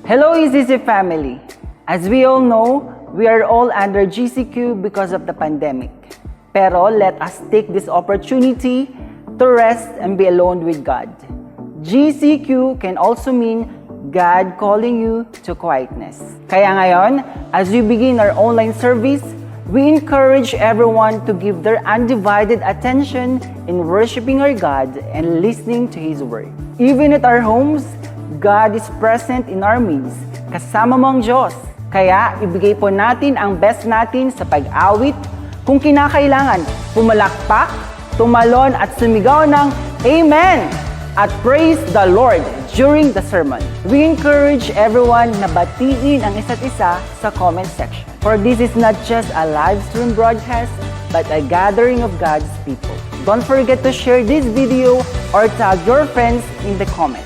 Hello, EZZ family. As we all know, we are all under GCQ because of the pandemic. Pero let us take this opportunity to rest and be alone with God. GCQ can also mean God calling you to quietness. Kaya ngayon, as we begin our online service, we encourage everyone to give their undivided attention in worshiping our God and listening to His Word. Even at our homes, God is present in our midst, kasama mo ang Diyos. Kaya ibigay po natin ang best natin sa pag-awit. Kung kinakailangan, pumalakpak, tumalon at sumigaw ng Amen at praise the Lord during the sermon. We encourage everyone na batiin ang isa't isa sa comment section. For this is not just a live stream broadcast, but a gathering of God's people. Don't forget to share this video or tag your friends in the comments.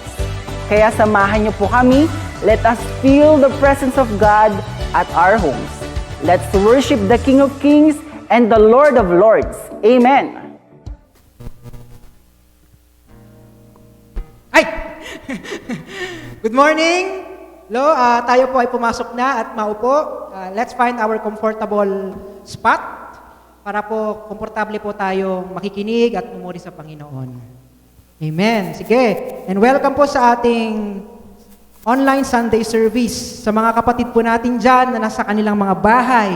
Kaya samahan niyo po kami. Let us feel the presence of God at our homes. Let's worship the King of Kings and the Lord of Lords. Amen. Ay! Good morning! Hello, tayo po ay pumasok na at maupo. Let's find our comfortable spot para po komportable po tayo makikinig at mumuri sa Panginoon. Amen. Sige. And welcome po sa ating online Sunday service. Sa mga kapatid po natin dyan na nasa kanilang mga bahay.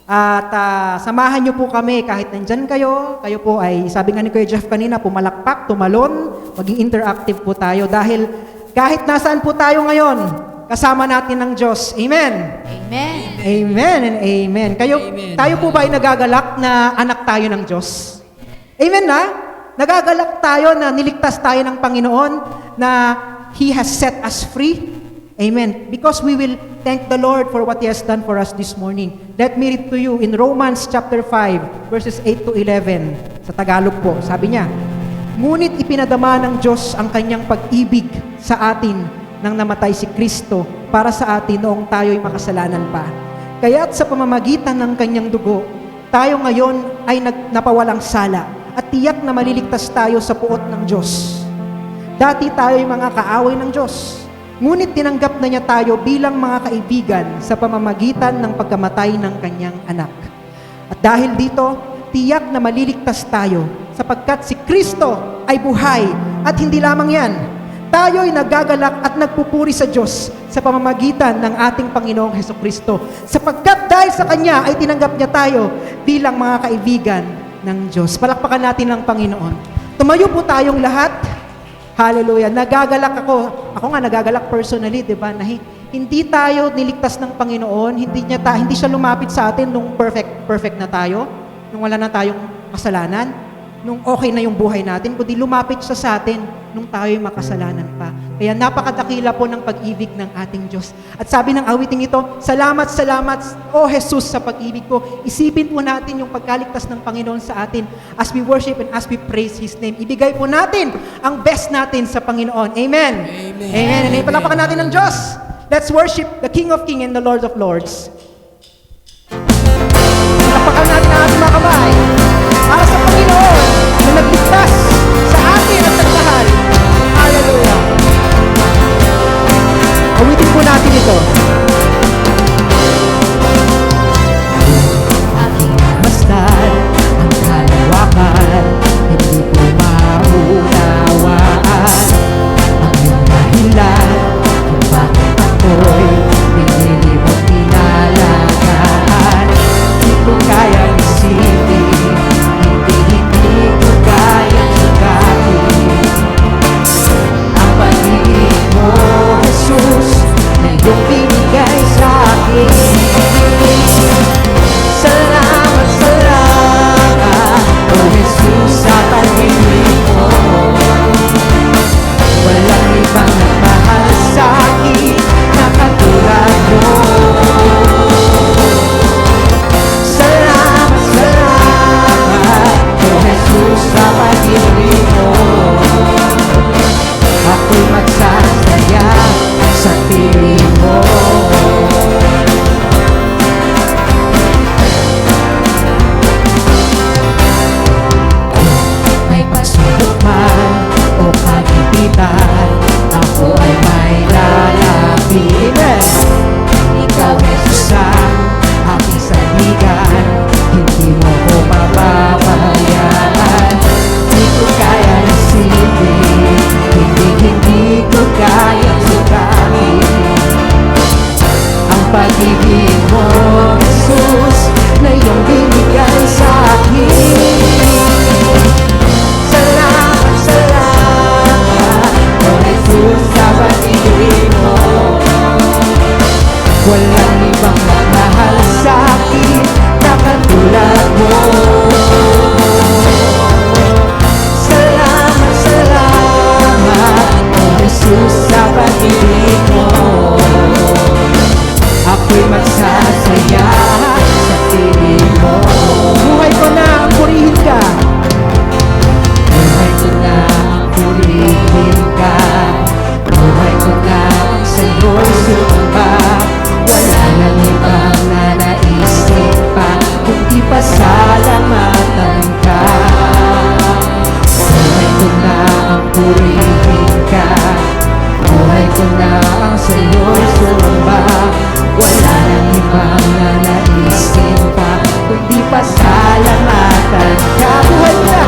At samahan niyo po kami kahit nandyan kayo. Kayo po ay, sabi nga ni Kuya Jeff kanina, pumalakpak, tumalon, maging interactive po tayo. Dahil kahit nasaan po tayo ngayon, kasama natin ng Diyos. Amen? Amen. Amen and amen. Tayo po ba ay nagagalak na anak tayo ng Diyos? Amen na? Nagagalak tayo na niligtas tayo ng Panginoon na He has set us free. Amen. Because we will thank the Lord for what He has done for us this morning. Let me read to you in Romans chapter 5, verses 8 to 11. Sa Tagalog po, sabi niya, ngunit ipinadama ng Diyos ang kanyang pag-ibig sa atin nang namatay si Kristo para sa atin noong tayo'y makasalanan pa. Kaya't sa pamamagitan ng kanyang dugo, tayo ngayon ay napawalang sala at tiyak na maliligtas tayo sa puot ng Diyos. Dati tayo'y mga kaaway ng Diyos, ngunit tinanggap na niya tayo bilang mga kaibigan sa pamamagitan ng pagkamatay ng kanyang anak. At dahil dito, tiyak na maliligtas tayo sapagkat si Kristo ay buhay at hindi lamang yan. Tayo'y nagagalak at nagpupuri sa Diyos sa pamamagitan ng ating Panginoong Hesukristo sapagkat dahil sa Kanya ay tinanggap niya tayo bilang mga kaibigan ng Diyos. Palakpakan natin ng Panginoon. Tumayo po tayong lahat. Hallelujah. Nagagalak ako. Ako nga nagagalak personally, di ba? Na hindi tayo niligtas ng Panginoon, hindi siya lumapit sa atin nung perfect na tayo, nung wala na tayong kasalanan, nung okay na yung buhay natin, kundi lumapit siya sa atin nung tayo'y makasalanan pa. Kaya napakadakila po ng pag-ibig ng ating Diyos. At sabi ng awiting ito, salamat, O Jesus, sa pag-ibig po. Isipin po natin yung pagkaligtas ng Panginoon sa atin as we worship and as we praise His name. Ibigay po natin ang best natin sa Panginoon. Amen. Amen. Amen. And palapakan natin ng Diyos. Let's worship the King of Kings and the Lord of Lords. Palapakan natin ang ating mga kamay para sa Panginoon na nagligtas sa atin at nagmahal. Hallelujah. Awitin po natin ito. Bastad ang kalawakan, hindi ko maunawaan ang iyong dahilan kung bakit ako'y pinilibot pinalagaan. Hindi ko kayang isipin, hindi ko kayang sagatin ang pag-ibig mo, Jesus, na iyong pinili. pag-ibig mo, Jesus, na iyong binigay sa akin. Salamat, salamat, O Jesus, sa pag-ibig mo. Walang ibang magmahal sa akin na katulad mo. Salamat, salamat, O Jesus, sa pag-ibig mo. Ako'y magsasaya sa piling mo. Buhay ko na ang purihin ka. Buhay ko na ang purihin ka. Buhay ko na ang sa'yo'y sumamba. Wala nang ibang nanaisin pa, kundi pasalamatan ka. Buhay ko na ang purihin ka. Buhay ko na ang sa'yo'y sumamba. Wala nang ibang nanaisin pa, kundi pasalamatan ka. Buhay ko na.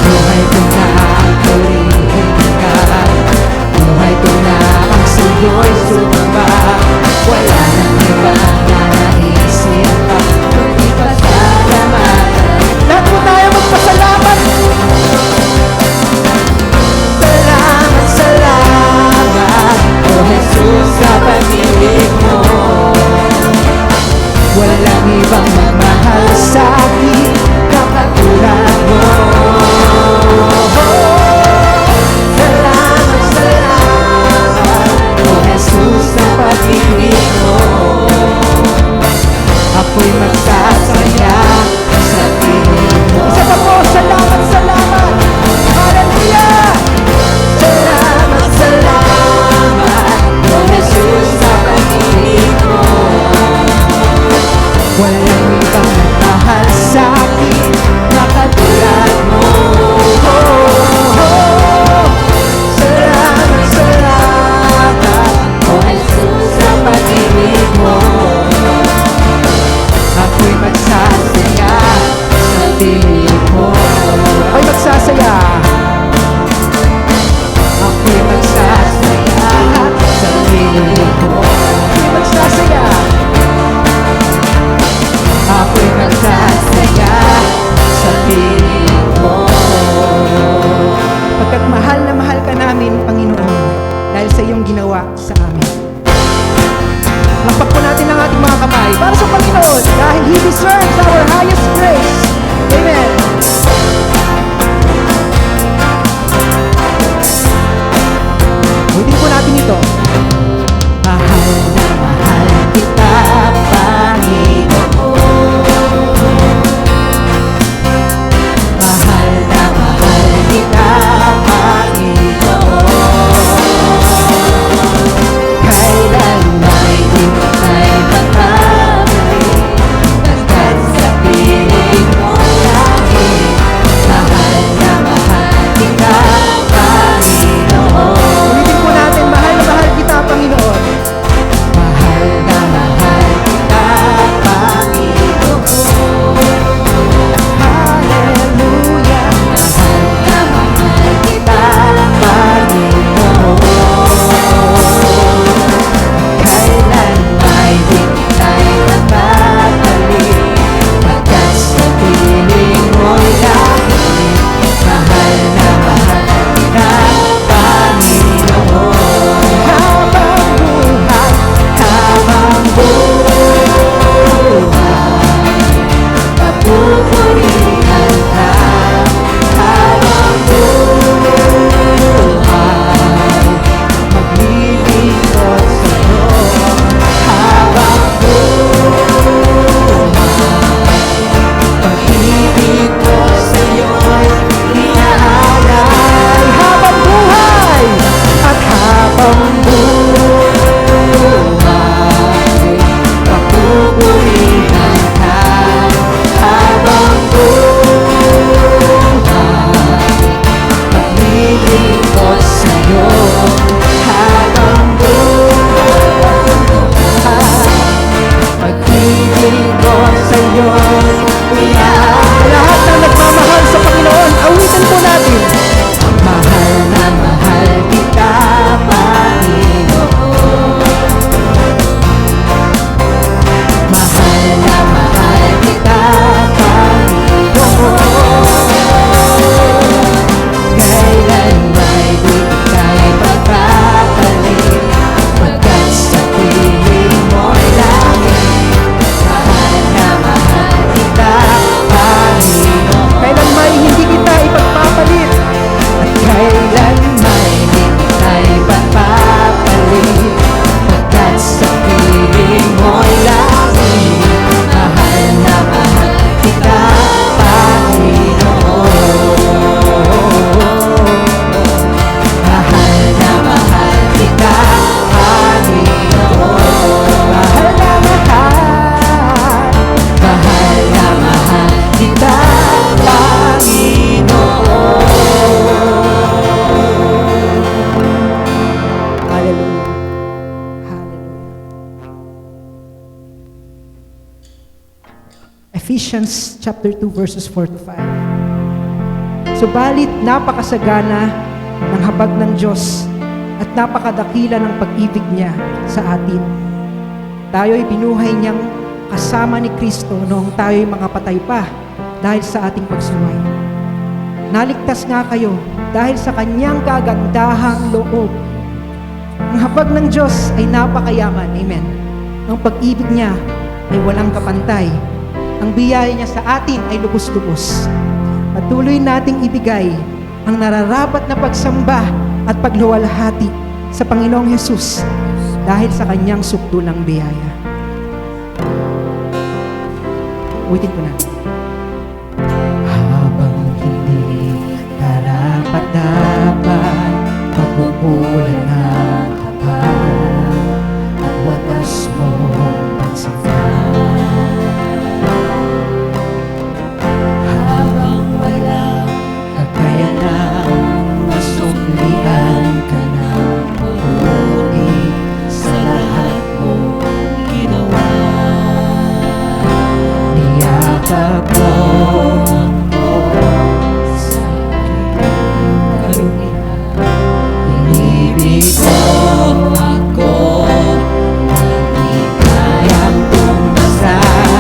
Buhay ko na ang purihin ka. Buhay ko na ang sa'yo'y sumamba. Wala nang ibang nanaisin pa, kundi pasalamatan. Lahat po tayo magpasalamat. Salamat, salamat, O Jesus, sa pag-ibig mo. Walang ibang magmahal sa akin na katulad mo. Salamat, salamat, O Jesus, sa pag-ibig mo. Ako'y magsasaya sa piling mo. Isa pa po, salamat, salamat. Hallelujah! Salamat, salamat, O Jesus, sa pag-ibig mo. Walang ibang nagmahal sa akin na katulad mo. Salamat, salamat, O Jesus, sa pag-ibig mo. Ako'y magsasaya sa piling mo. Ay magsasaya. Ako'y magsasaya sa piling mo. Ay magsasaya. Ako'y magsasaya sa piling mo. Pagkat mahal na mahal ka namin, Panginoon, dahil sa iyong ginawa sa amin. Lakpak po natin ang ating mga kamay para sa Panginoon dahil He deserves our highest praise. Amen. Ulitin po natin ito. Mahal na mahal kita, Panginoon. Mahal na mahal kita, Panginoon. Kailan may di mo tayo magkamali, hanggang sa piling mo lang Ephesians chapter 2 verses 4 to 5. Subalit napakasagana ng habag ng Diyos at napakadakila ng pag-ibig niya sa atin. Tayo'y binuhay niyang kasama ni Kristo noong tayo'y mga patay pa dahil sa ating pagsuway. Naligtas nga kayo dahil sa kanyang kagandahang loob. Ang habag ng Diyos ay napakayaman. Amen. Ang pag-ibig niya ay walang kapantay. Ang biyaya niya sa atin ay lubos-lubos. Patuloy nating ibigay ang nararapat na pagsamba at pagluwalhati sa Panginoong Hesus dahil sa kanyang sukdulang biyaya. Ulitin ko na. Habang hindi karapat-dapat, pagpupulan ng kapal at wagas mong pagsipan. Habang walang kakayanan, masuklian ka ng mabuti sa lahat mong ginawa. Niyakap mo ako sa iyong karunihan. Inibig mo ako, hindi kayang tumbasan.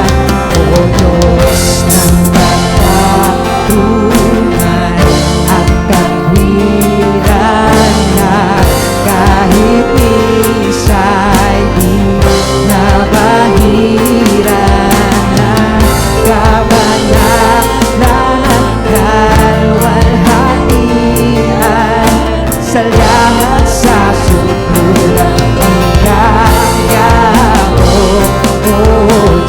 O Diyos ng pagpatunay at katwiran na kahit isa'y di nabahiran na kabanat na kalwalhatian sa lahat sa sukulang biyaya mo, O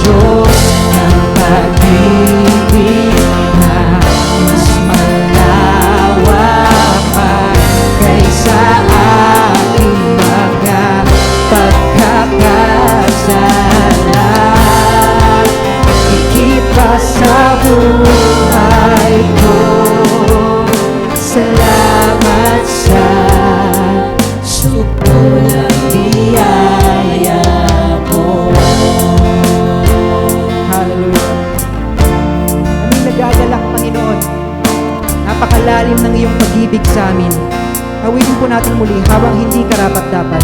Diyos ng pag-ibig na mas malawak pa kaysa aking mga pagkakasalan. Ikipas sa buhay ko, salamat sa sukulang biyaya mo. Hallelujah. Kami nagagalak, Panginoon. Napakalalim ng iyong pag-ibig sa amin. Awitin po natin muli habang hindi karapat-dapat.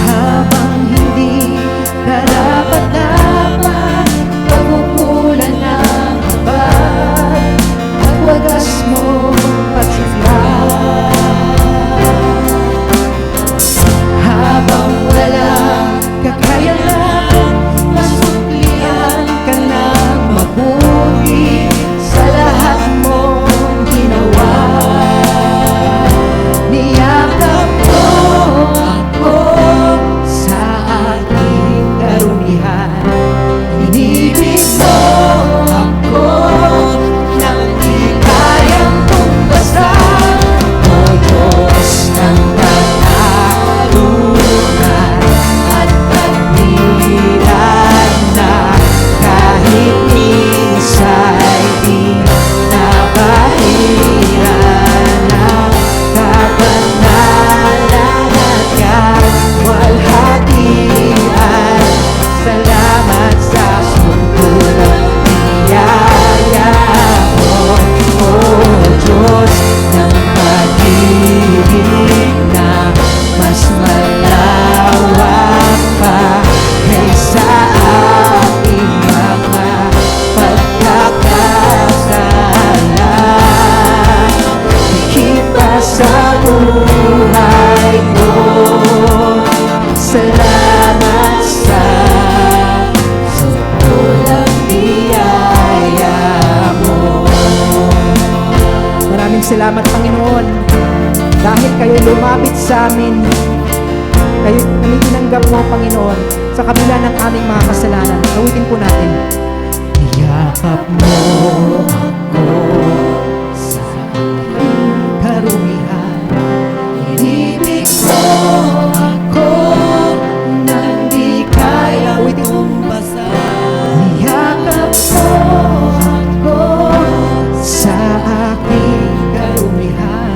Habang hindi karapat-dapat, pagpupulan ng habag at wagas mong pagsisikap. Habang walang kakayanan, masuklian ka ng mabuti sa lahat mong ginawa. Niyakap mo ako sa aking karunihan. Inibig mo ako nang di kayang tumbasan. O Diyos ng pagtalunan at pagnilan na kahit isa'y di nabahiran na kabanalan at kawalhatian. Salamat sa sukulang biyaya mo, O Diyos ng pag-ibig na mas malawak pa kaysa aking mga pagkakasalan. Ikipas sa buhay ko, salamat sa sukulang biyaya mo. Maraming salamat, Panginoon. Dahil kayo lumapit sa amin, kayo kami tinanggap mo, Panginoon, sa kabila ng aming mga kasalanan. Awitin po natin. Niyakap mo ako sa iyong karumihan. Inibig mo ako nang di kayang tumbasan. Niyakap mo ako sa aking karumihan.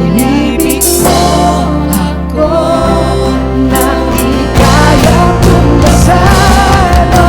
Inibig mo ako nang di kayang tumbasan. O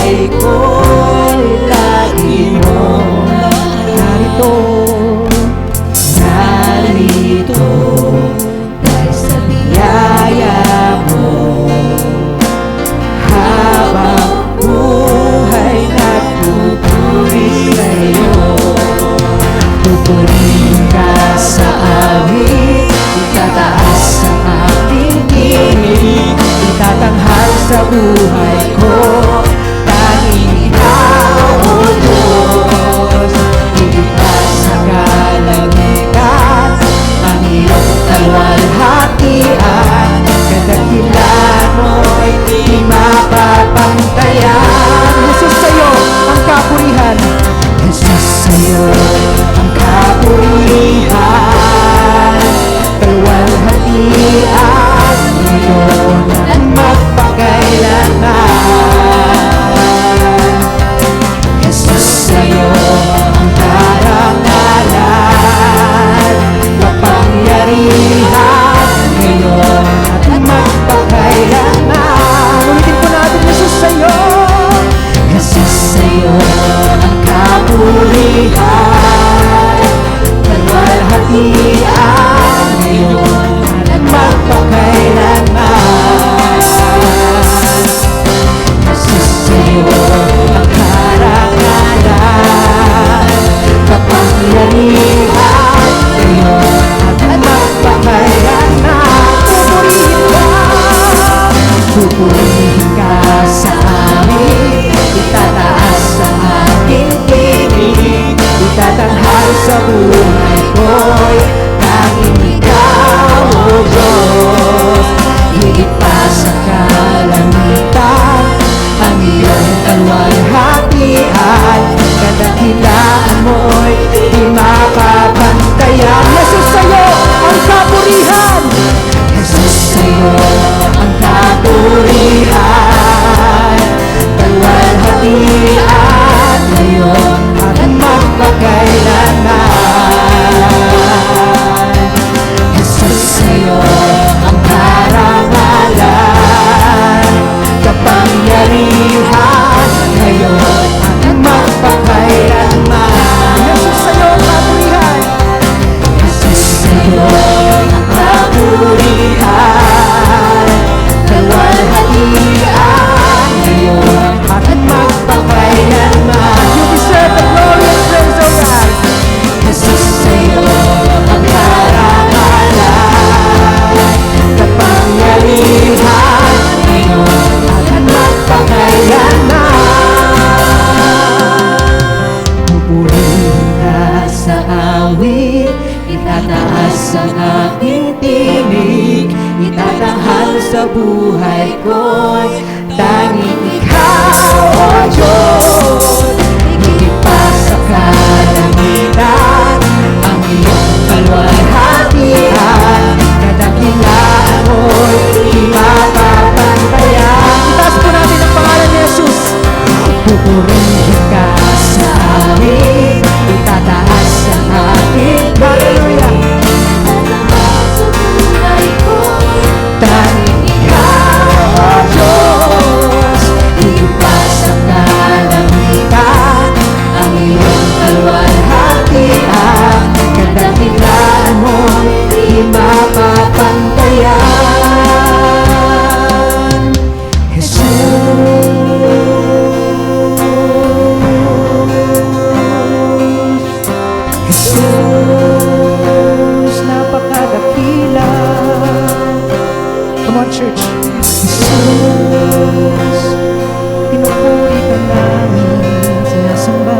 buhay ko'y lagi mong narito, narito, dahil sa biyaya mo. Habang buhay nagpupuri sa'yo, pupurihin ka sa awit, itataas ang aking tinig, itatanghal sa buhay ko, tanging ikaw, O Diyos. Higit pa sa kalangitan, ang iyong kalwalhatian, kadakilan mo'y di mapapantayan. Jesus, sa'yo ang kapurihan. Jesus, sa'yo ang kapurihan, kalwalhatian, ngayon at magpakailanman. Jesus, sa'yo ang karangalan, kapangyarihan, ngayon at magpakailanman. Ulitin po natin, Jesus, sa'yo. Jesus, sa'yo ang kapurihan, kalwalhatian, ngayon at magpakailanman. Jesus, sa'yo ang karangalan, kapangyarihan, ngayon at magpakailanman. Pupurihin ka sa amin, itataas ang aking tinig, itatanghal sa buhay ko'y tanging ikaw, O Diyos. Higit pa sa kalangitan, ang iyong kalwalhatian, kadakilaan mo'y di mapapantayan. Jesus, sa'yo ang kapurihan. Jesus, sa'yo ang kapurihan, kalwalhatian, ngayon at magpakailanman. Jesus, sa'yo ang karangalan, kapangyarihan, ngayon at magpakailanman. Jesus, sa'yo ang kapurihan. Jesus, sa'yo ang kapurihan, kalwalhatian, ngayon at magpakailanman. You deserve the glory and praise, O God. Jesus, sa'yo ang karangalan, kapangyarihan, ngayon at magpakailanman. Pupurihin ka sa awit, itataas ang aking tinig, itatanghal sa buhay ko'y tanging ikaw, O Diyos. Higit pa sa kalangitan, ang iyong kalwalhatian, kadakilaan mo'y di mapapantayan. Itaas po natin ang pangalan ni Jesus. Pupurihin ka sa amin, itataas ang aking Hallelujah. tanging ikaw, O Diyos. Higit pa sa kalangitan, ang iyong kalwalhatian, kadakilaan mo'y di mapapantayan. Jesus, napakadakila. Come on, church. Jesus, pinupuri ka namin, sinasamba.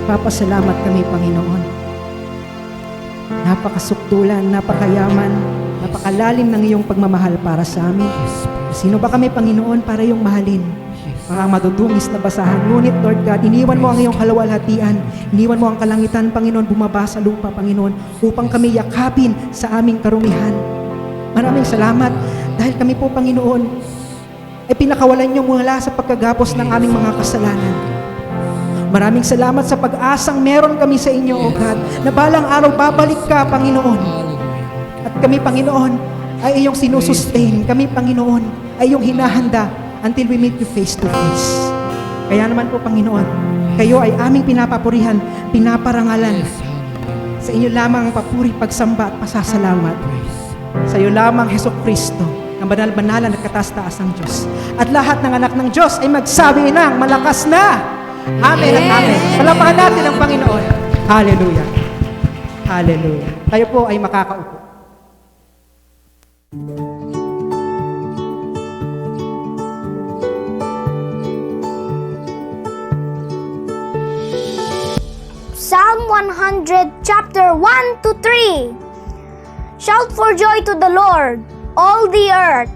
Papasalamat kami, Panginoon. Napakasukdulan, napakayaman, napakalalim ng iyong pagmamahal para sa amin. Sino ba kami, Panginoon, para iyong mahalin? Parang madudungis na basahan. Ngunit, Lord God, iniwan mo ang iyong kalawalhatian. Iniwan mo ang kalangitan, Panginoon, bumaba sa lupa, Panginoon, upang kami yakapin sa aming karumihan. Maraming salamat dahil kami po, Panginoon, ay pinakawalan niyo mula sa pagkagapos ng aming mga kasalanan. Maraming salamat sa pag-asang meron kami sa inyo, O God, na balang araw babalik ka, Panginoon. At kami, Panginoon, ay iyong sinusustain. Kami, Panginoon, ay iyong hinahanda until we meet you face to face. Kaya naman po, Panginoon, kayo ay aming pinapapurihan, pinaparangalan. Sa inyo lamang ang papuri, pagsamba at pasasalamat. Sa iyo lamang, Hesus Kristo, ang banal-banalan at kataas-taas ng Diyos. At lahat ng anak ng Diyos ay magsabi ng malakas na Amen at Amen. Palapakan natin ang Panginoon. Hallelujah. Hallelujah. Tayo po ay makakaupo. Psalm 100, chapter 1 to 3. Shout for joy to the Lord, all the earth.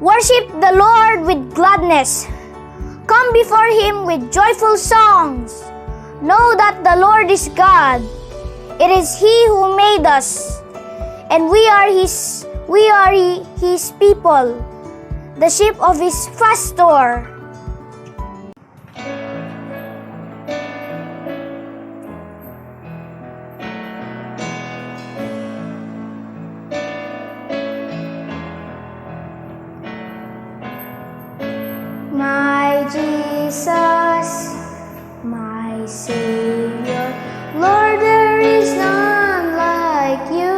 Worship the Lord with gladness. Come before Him with joyful songs. Know that the Lord is God. It is He who made us, and we are His people, the sheep of His pasture. My Jesus, my Savior, Lord, there is none like you.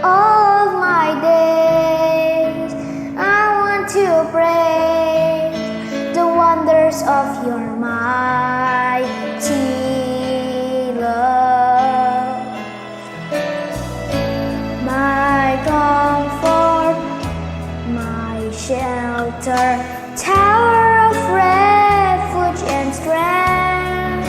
All my days, I want to praise the wonders of your mighty love. My comfort, my shelter, tower of refuge and strength.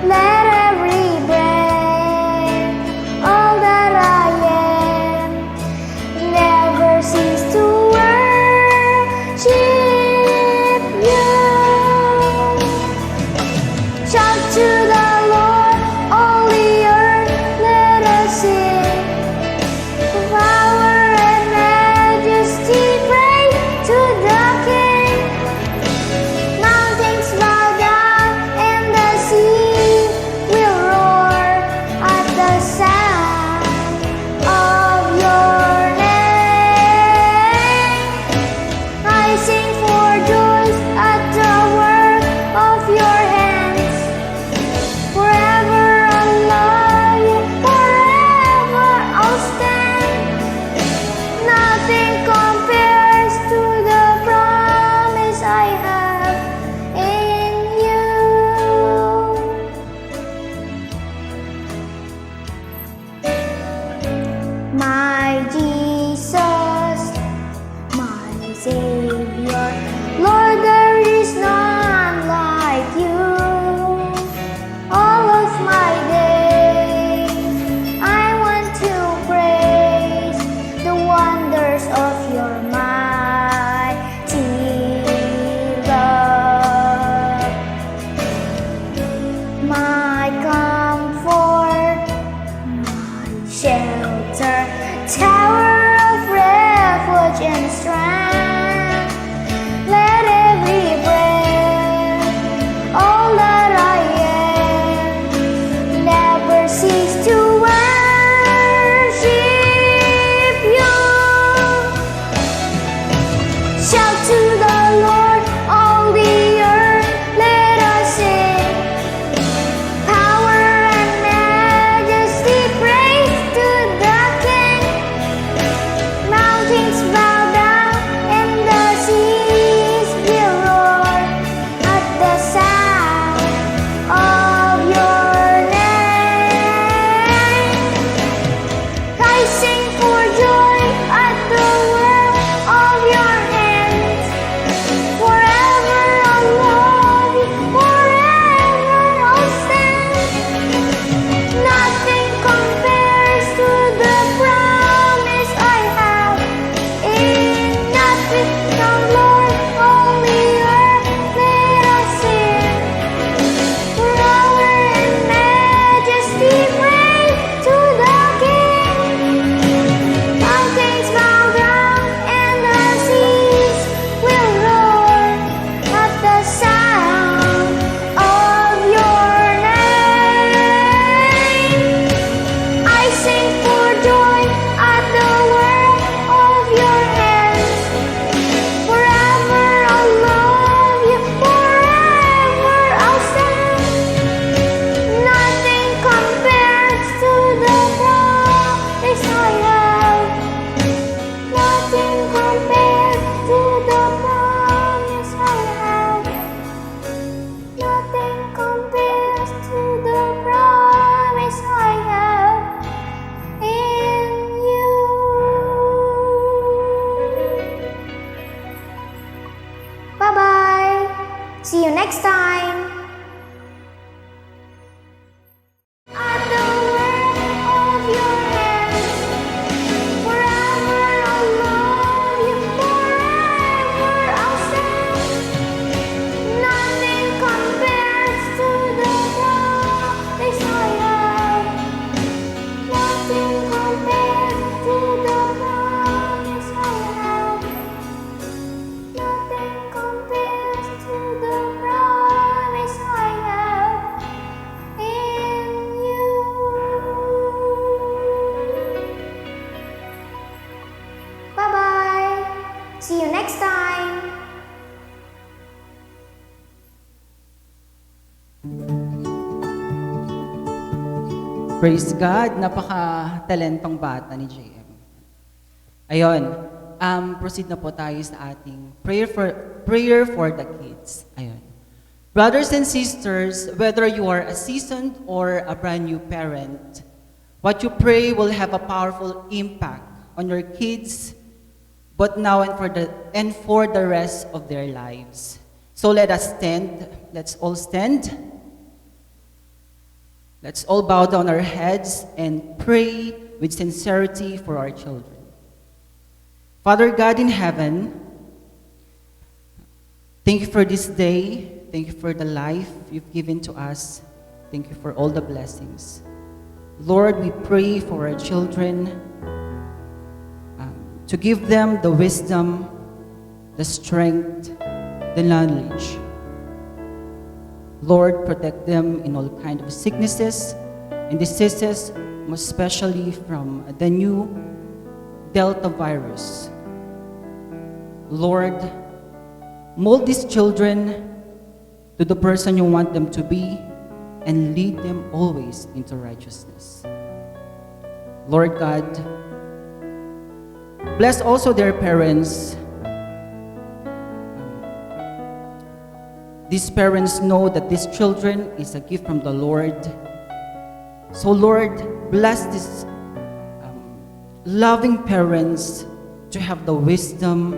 Let every breath, all that I am, never cease to worship you. Shout to the Lord, all the earth, let us sing. Power and majesty, praise to the King. Mountains bow down and the sea will roar at the sound of your name. I sing for joy at the work of your hands. Forever I'll love you, forever I'll stand. Nothing compares to the promise I have in you. My Jesus, my Savior, Lord, there is none like you. All of my days, I want to praise the wonders of your mighty love. My comfort, my shelter, tower of refuge and strength. Let every breath, all that I am, never cease to worship you. Shout to the Lord, all the earth, let us sing. Power Praise God, napaka-talentong bata ni JM. Ayun, proceed na po tayo sa ating prayer for the kids. Ayun. Brothers and sisters, whether you are a seasoned or a brand new parent, what you pray will have a powerful impact on your kids, but now and for the rest of their lives. So let us stand. Let's all stand. Let's all bow down our heads and pray with sincerity for our children. Father God in heaven, thank you for this day. Thank you for the life you've given to us. Thank you for all the blessings. Lord, we pray for our children to give them the wisdom, the strength, the knowledge. Lord, protect them in all kinds of sicknesses and diseases, most especially from the new Delta virus. Lord, mold these children to the person you want them to be and lead them always into righteousness. Lord God, bless also their parents. These parents know that these children is a gift from the Lord. So Lord, bless these loving parents to have the wisdom,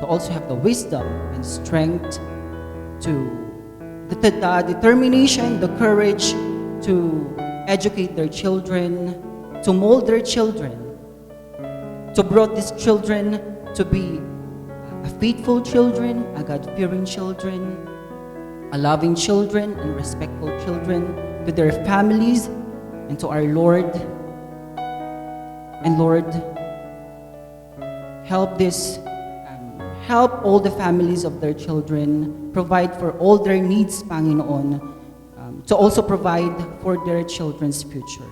to also have the wisdom and strength, to the determination, the courage to educate their children, to mold their children, to brought these children to be a faithful children, a God-fearing children, a loving children, and respectful children to their families and to our Lord. And Lord, help all the families of their children, provide for all their needs, Panginoon, to also provide for their children's future.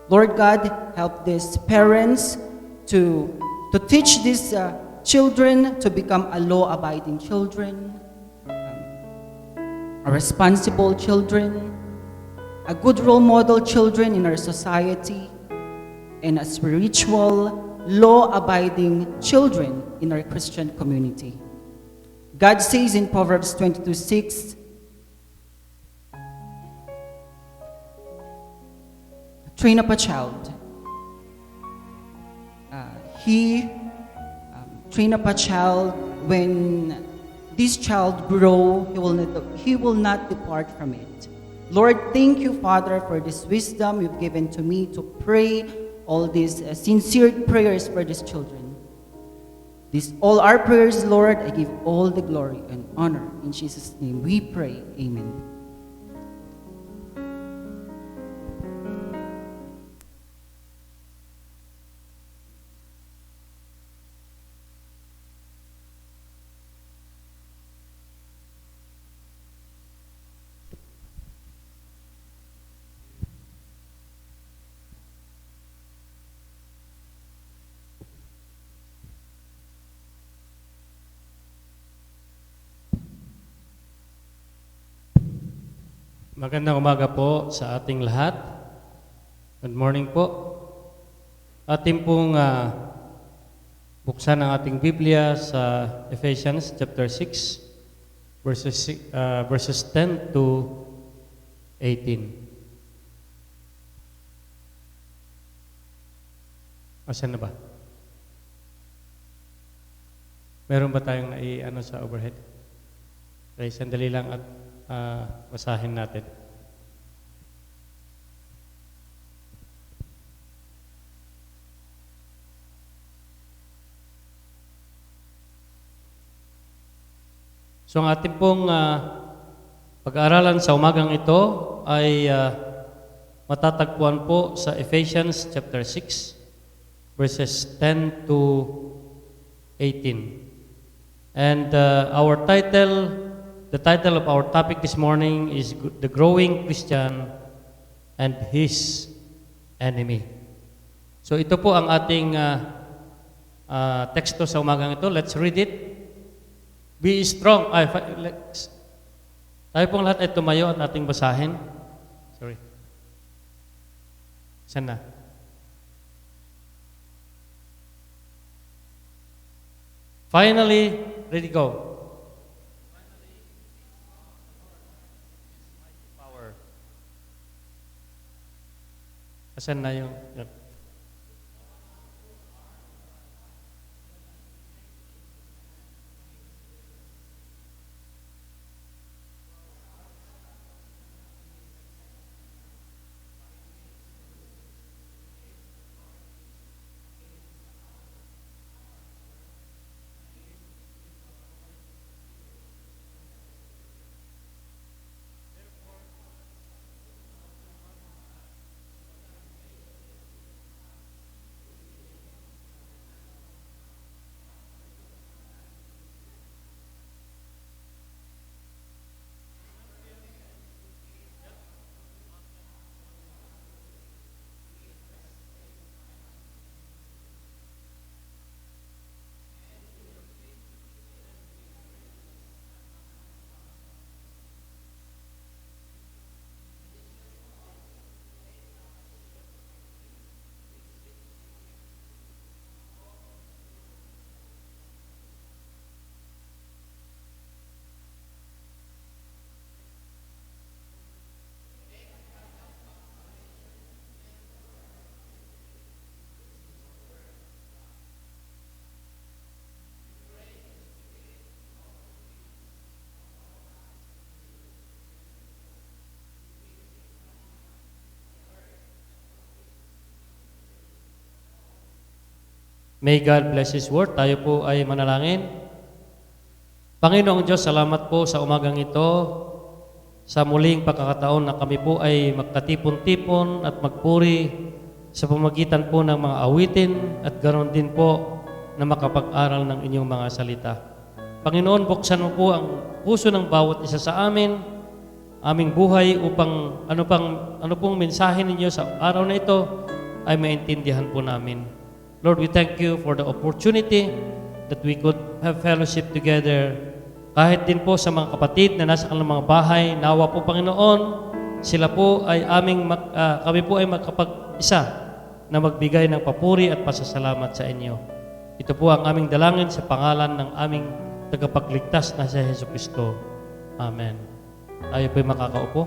Lord God, help these parents to teach these children to become a law-abiding children, a responsible children, a good role model children in our society, and a spiritual, law-abiding children in our Christian community. God says in Proverbs 22:6, train up a child. Train up a child. When this child grow, he will not depart from it. Lord, thank you, Father, for this wisdom you've given to me to pray all these sincere prayers for these children. All our prayers, Lord, I give all the glory and honor. In Jesus' name we pray. Amen. Magandang umaga po sa ating lahat. Good morning po. Ating pong buksan ang ating Biblia sa Ephesians chapter 6, verses 10 to 18. Asan na ba? Meron ba tayong sa overhead? Okay, sandali lang at basahin natin. So ang ating pong pag-aaralan sa umagang ito ay matatagpuan po sa Ephesians chapter 6, verses 10 to 18. And the title of our topic this morning is The Growing Christian and His Enemy. So ito po ang ating teksto sa umagang ito. Let's read it. Be strong. Tayo pong lahat ay tumayo at ating basahin. Sorry. Saan na? Finally, ready, go. Power. Asan na yung... May God bless His word. Tayo po ay manalangin. Panginoong Diyos, salamat po sa umagang ito, sa muling pagkakataon na kami po ay magkatipon-tipon at magpuri sa pamagitan po ng mga awitin at ganoon din po na makapag-aral ng inyong mga salita. Panginoon, buksan mo po ang puso ng bawat isa sa amin, aming buhay upang ano pong mensahe ninyo sa araw na ito ay maintindihan po namin. Lord, we thank you for the opportunity that we could have fellowship together. Kahit din po sa mga kapatid na nasa kanilang mga bahay, nawa po Panginoon, sila po ay kami po ay magkapag-isa na magbigay ng papuri at pasasalamat sa inyo. Ito po ang aming dalangin sa pangalan ng aming tagapagligtas na si Jesucristo. Amen. Tayo po ay makakaupo.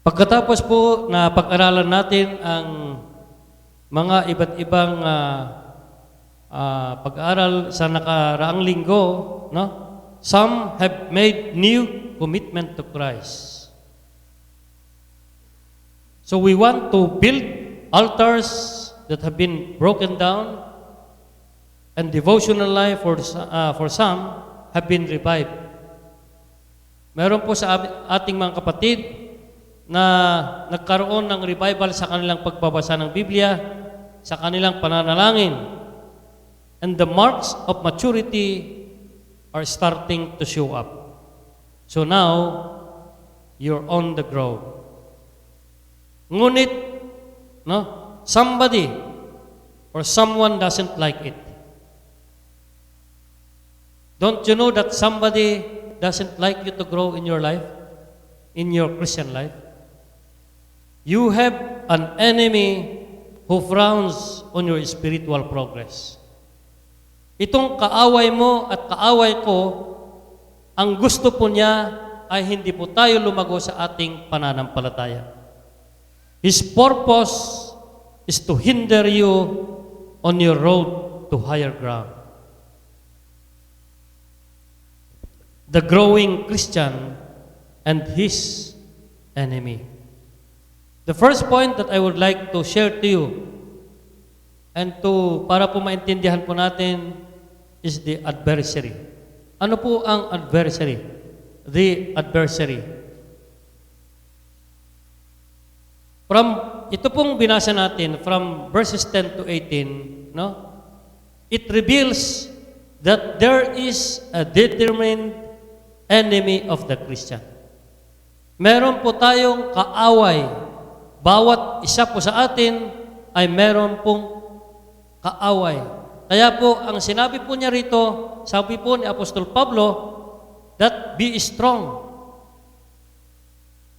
Pagkatapos po na pag-aralan natin ang mga iba't ibang pag-aaral sa nakaraang linggo, no? Some have made new commitment to Christ. So we want to build altars that have been broken down, and devotional life for some have been revived. Meron po sa ating mga kapatid na nagkaroon ng revival sa kanilang pagbabasa ng Biblia, sa kanilang pananalangin. And the marks of maturity are starting to show up. So now, you're on the ground. Ngunit, no, somebody or someone doesn't like it. Don't you know that somebody doesn't like you to grow in your life, in your Christian life? You have an enemy who frowns on your spiritual progress. Itong kaaway mo at kaaway ko, ang gusto po niya ay hindi po tayo lumago sa ating pananampalataya. His purpose is to hinder you on your road to higher ground. The growing Christian and his enemy. The first point that I would like to share to you and para po maintindihan po natin is the adversary. Ano po ang adversary? The adversary. Ito pong binasa natin from verses 10 to 18, no? It reveals that there is a determined enemy of the Christian. Meron po tayong kaaway. Bawat isa po sa atin ay meron pong kaaway. Kaya po, ang sinabi po niya rito, sabi po ni Apostol Pablo, that be strong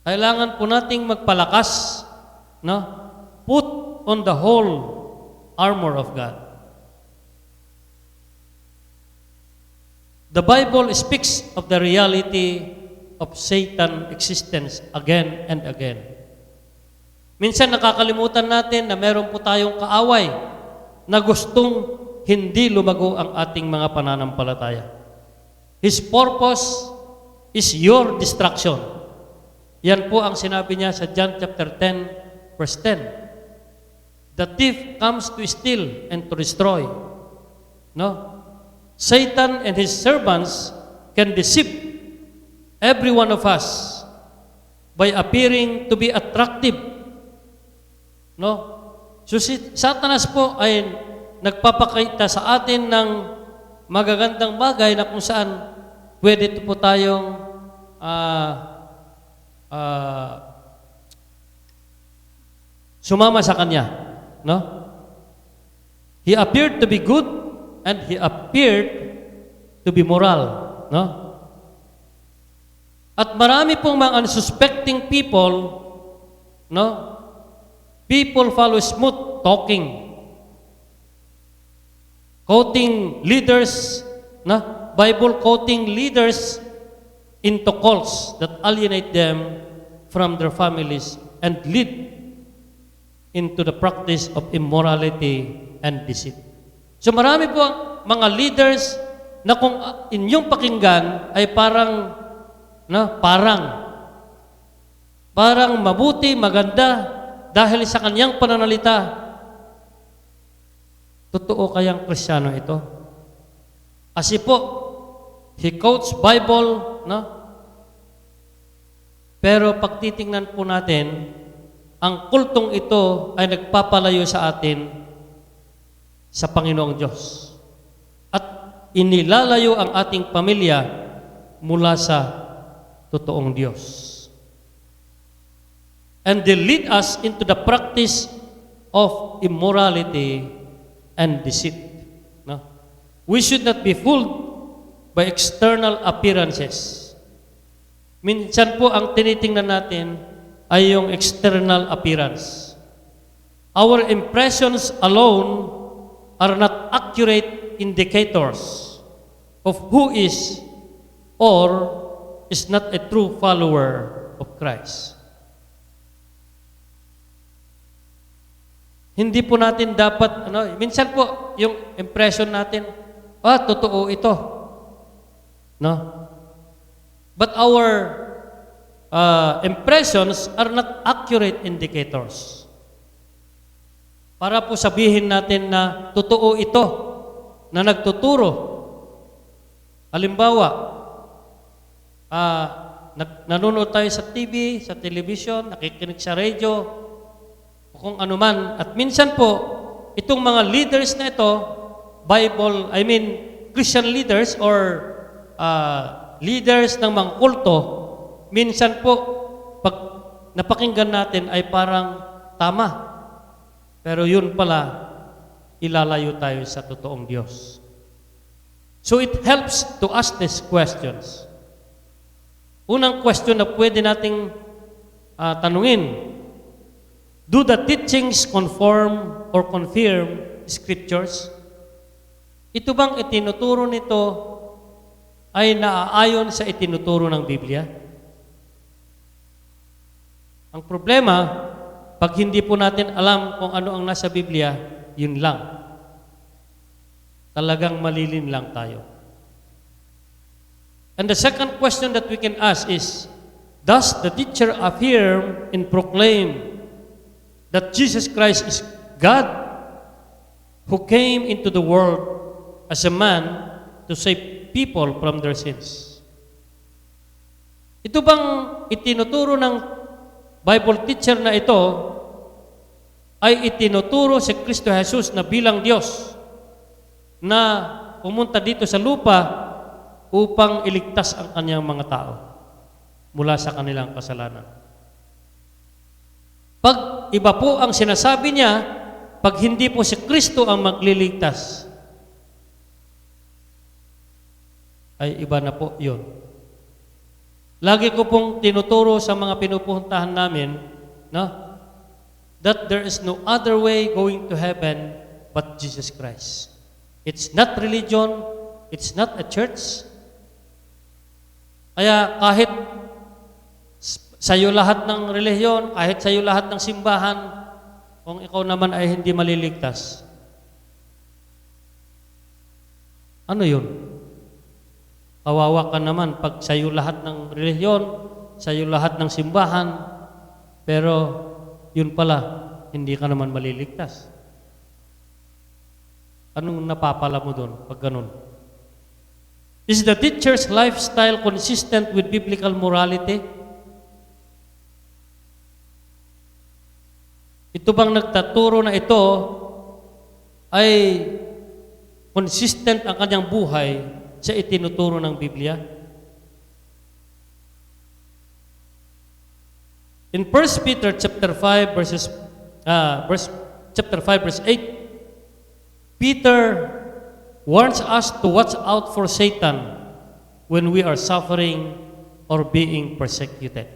Kailangan po nating magpalakas, no? Put on the whole armor of God. The Bible speaks of the reality of Satan's existence again and again. Minsan nakakalimutan natin na meron po tayong kaaway na gustong hindi lumago ang ating mga pananampalataya. His purpose is your destruction. Yan po ang sinabi niya sa John chapter 10, verse 10. The thief comes to steal and to destroy. No? Satan and his servants can deceive every one of us by appearing to be attractive. No? So si Satanas po ay nagpapakita sa atin ng magagandang bagay na kung saan pwede po tayong sumama sa kanya. No? He appeared to be good and he appeared to be moral. No? At marami pong mga unsuspecting people, no? People follow smooth talking, quoting leaders, no? Bible quoting leaders into cults that alienate them from their families and lead into the practice of immorality and deceit. So marami po mga leaders na kung inyong pakinggan ay parang mabuti, maganda dahil sa kanyang pananalita. Totoo kayang Kristiyano ito? Kasi po, he quotes Bible, no? Pero pag titingnan po natin, ang kultong ito ay nagpapalayo sa atin sa Panginoong Diyos. At inilalayo ang ating pamilya mula sa totoong Diyos. And they lead us into the practice of immorality and deceit. No? We should not be fooled by external appearances. Minsan po ang tinitingnan natin ay yung external appearance. Our impressions alone are not accurate indicators of who is or is not a true follower of Christ. Hindi po natin dapat, minsan po, yung impression natin, totoo ito. No? But our impressions are not accurate indicators. Para po sabihin natin na totoo ito, na nagtuturo. Halimbawa, nanonood tayo sa TV, sa television, nakikinig sa radio, o kung ano man. At minsan po, itong mga leaders na ito, Christian leaders or leaders ng mga kulto, minsan po, pag napakinggan natin ay parang tama. Pero yun pala, ilalayo tayo sa totoong Diyos. So it helps to ask these questions. Unang question na pwede nating tanungin, do the teachings conform or confirm Scriptures? Ito bang itinuturo nito ay naaayon sa itinuturo ng Biblia? Ang problema, pag hindi po natin alam kung ano ang nasa Biblia, yun lang. Talagang malilin lang tayo. And the second question that we can ask is, does the teacher affirm and proclaim that Jesus Christ is God who came into the world as a man to save people from their sins? Ito bang itinuturo ng Bible teacher na ito ay itinuturo si Kristo Jesus na bilang Diyos na pumunta dito sa lupa upang iligtas ang kanyang mga tao mula sa kanilang kasalanan? Pag iba po ang sinasabi niya, pag hindi po si Kristo ang magliligtas, ay iba na po yun. Lagi ko pong tinuturo sa mga pinupuntahan namin, no, that there is no other way going to heaven but Jesus Christ. It's not religion, it's not a church. Kaya kahit sa'yo lahat ng relihiyon, kahit sa'yo lahat ng simbahan, kung ikaw naman ay hindi maliligtas, ano yun? Kawawa ka naman pag sa'yo lahat ng relihiyon, sa'yo lahat ng simbahan, pero yun pala, hindi ka naman maliligtas. Anong napapala mo doon pag ganun? Is the teacher's lifestyle consistent with biblical morality? Ito bang nagtaturo na ito ay consistent ang kanyang buhay sa itinuturo ng Biblia? In 1 Peter chapter 5 verse 8, Peter warns us to watch out for Satan when we are suffering or being persecuted.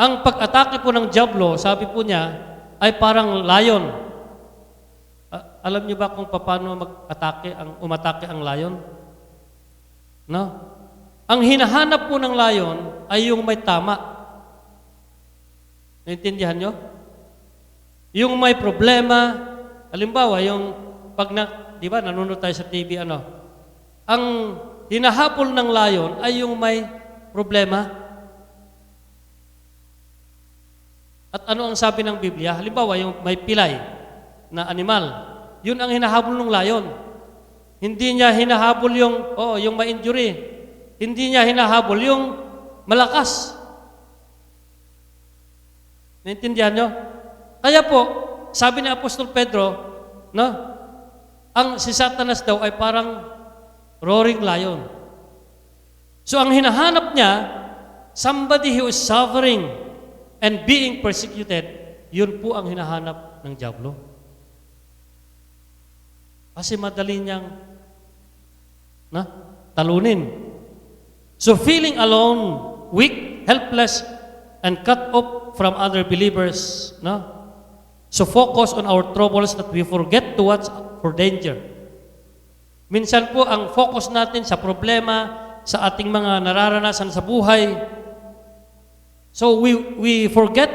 Ang pag-atake po ng dyablo, sabi po niya, ay parang lion. Alam niyo ba kung paano umatake ang lion? No? Ang hinahanap po ng lion ay yung may tama. Naintindihan niyo? Yung may problema, halimbawa, yung di ba, nanonood tayo sa TV, ang hinahabol ng lion ay yung may problema. At ano ang sabi ng Biblia? Halimbawa, yung may pilay na animal, yun ang hinahabol ng lion. Hindi niya hinahabol yung may injury. Hindi niya hinahabol yung malakas. Naintindihan nyo? Kaya po, sabi ni Apostol Pedro, no? Si Satanas daw ay parang roaring lion. So ang hinahanap niya, somebody who is suffering and being persecuted, yun po ang hinahanap ng dyablo. Kasi madali niyang talunin. So feeling alone, weak, helpless, and cut off from other believers, so focus on our troubles that we forget to watch for danger. Minsan po ang focus natin sa problema, sa ating mga nararanasan sa buhay, so we forget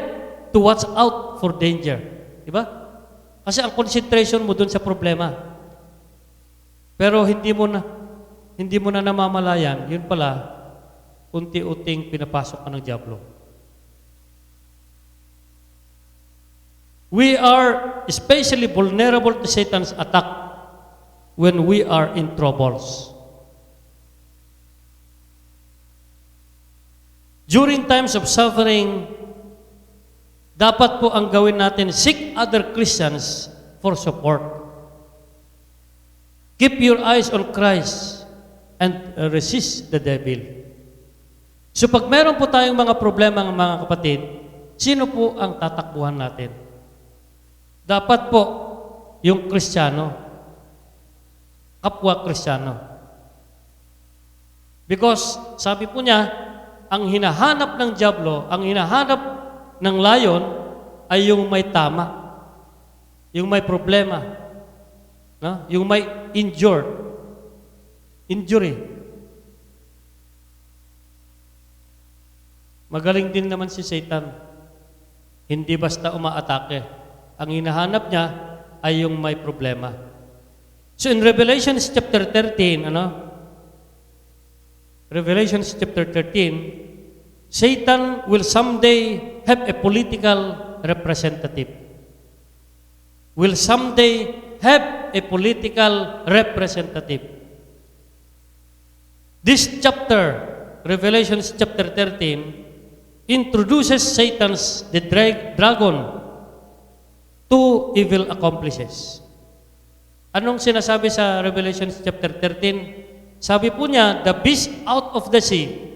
to watch out for danger. Diba? Kasi ang concentration mo dun sa problema. Pero hindi mo na namamalayan, yun pala, unti-unting pinapasok ka ng dyablo. We are especially vulnerable to Satan's attack when we are in troubles. During times of suffering, dapat po ang gawin natin, seek other Christians for support. Keep your eyes on Christ and resist the devil. So pag meron po tayong mga problema ng mga kapatid, sino po ang tatakbuhan natin? Dapat po yung Kristiyano, kapwa Kristiyano. Because sabi po niya, ang hinahanap ng dyablo, ang hinahanap ng lion ay yung may tama, yung may problema, yung may injury. Magaling din naman si Satan. Hindi basta umaatake. Ang hinahanap niya ay yung may problema. So in Revelation chapter 13, Revelation chapter 13, Satan will someday have a political representative. Will someday have a political representative. This chapter, Revelation chapter 13, introduces Satan's the dragon, two evil accomplices. Anong sinasabi sa Revelation chapter 13? Sabi po niya, the beast out of the sea.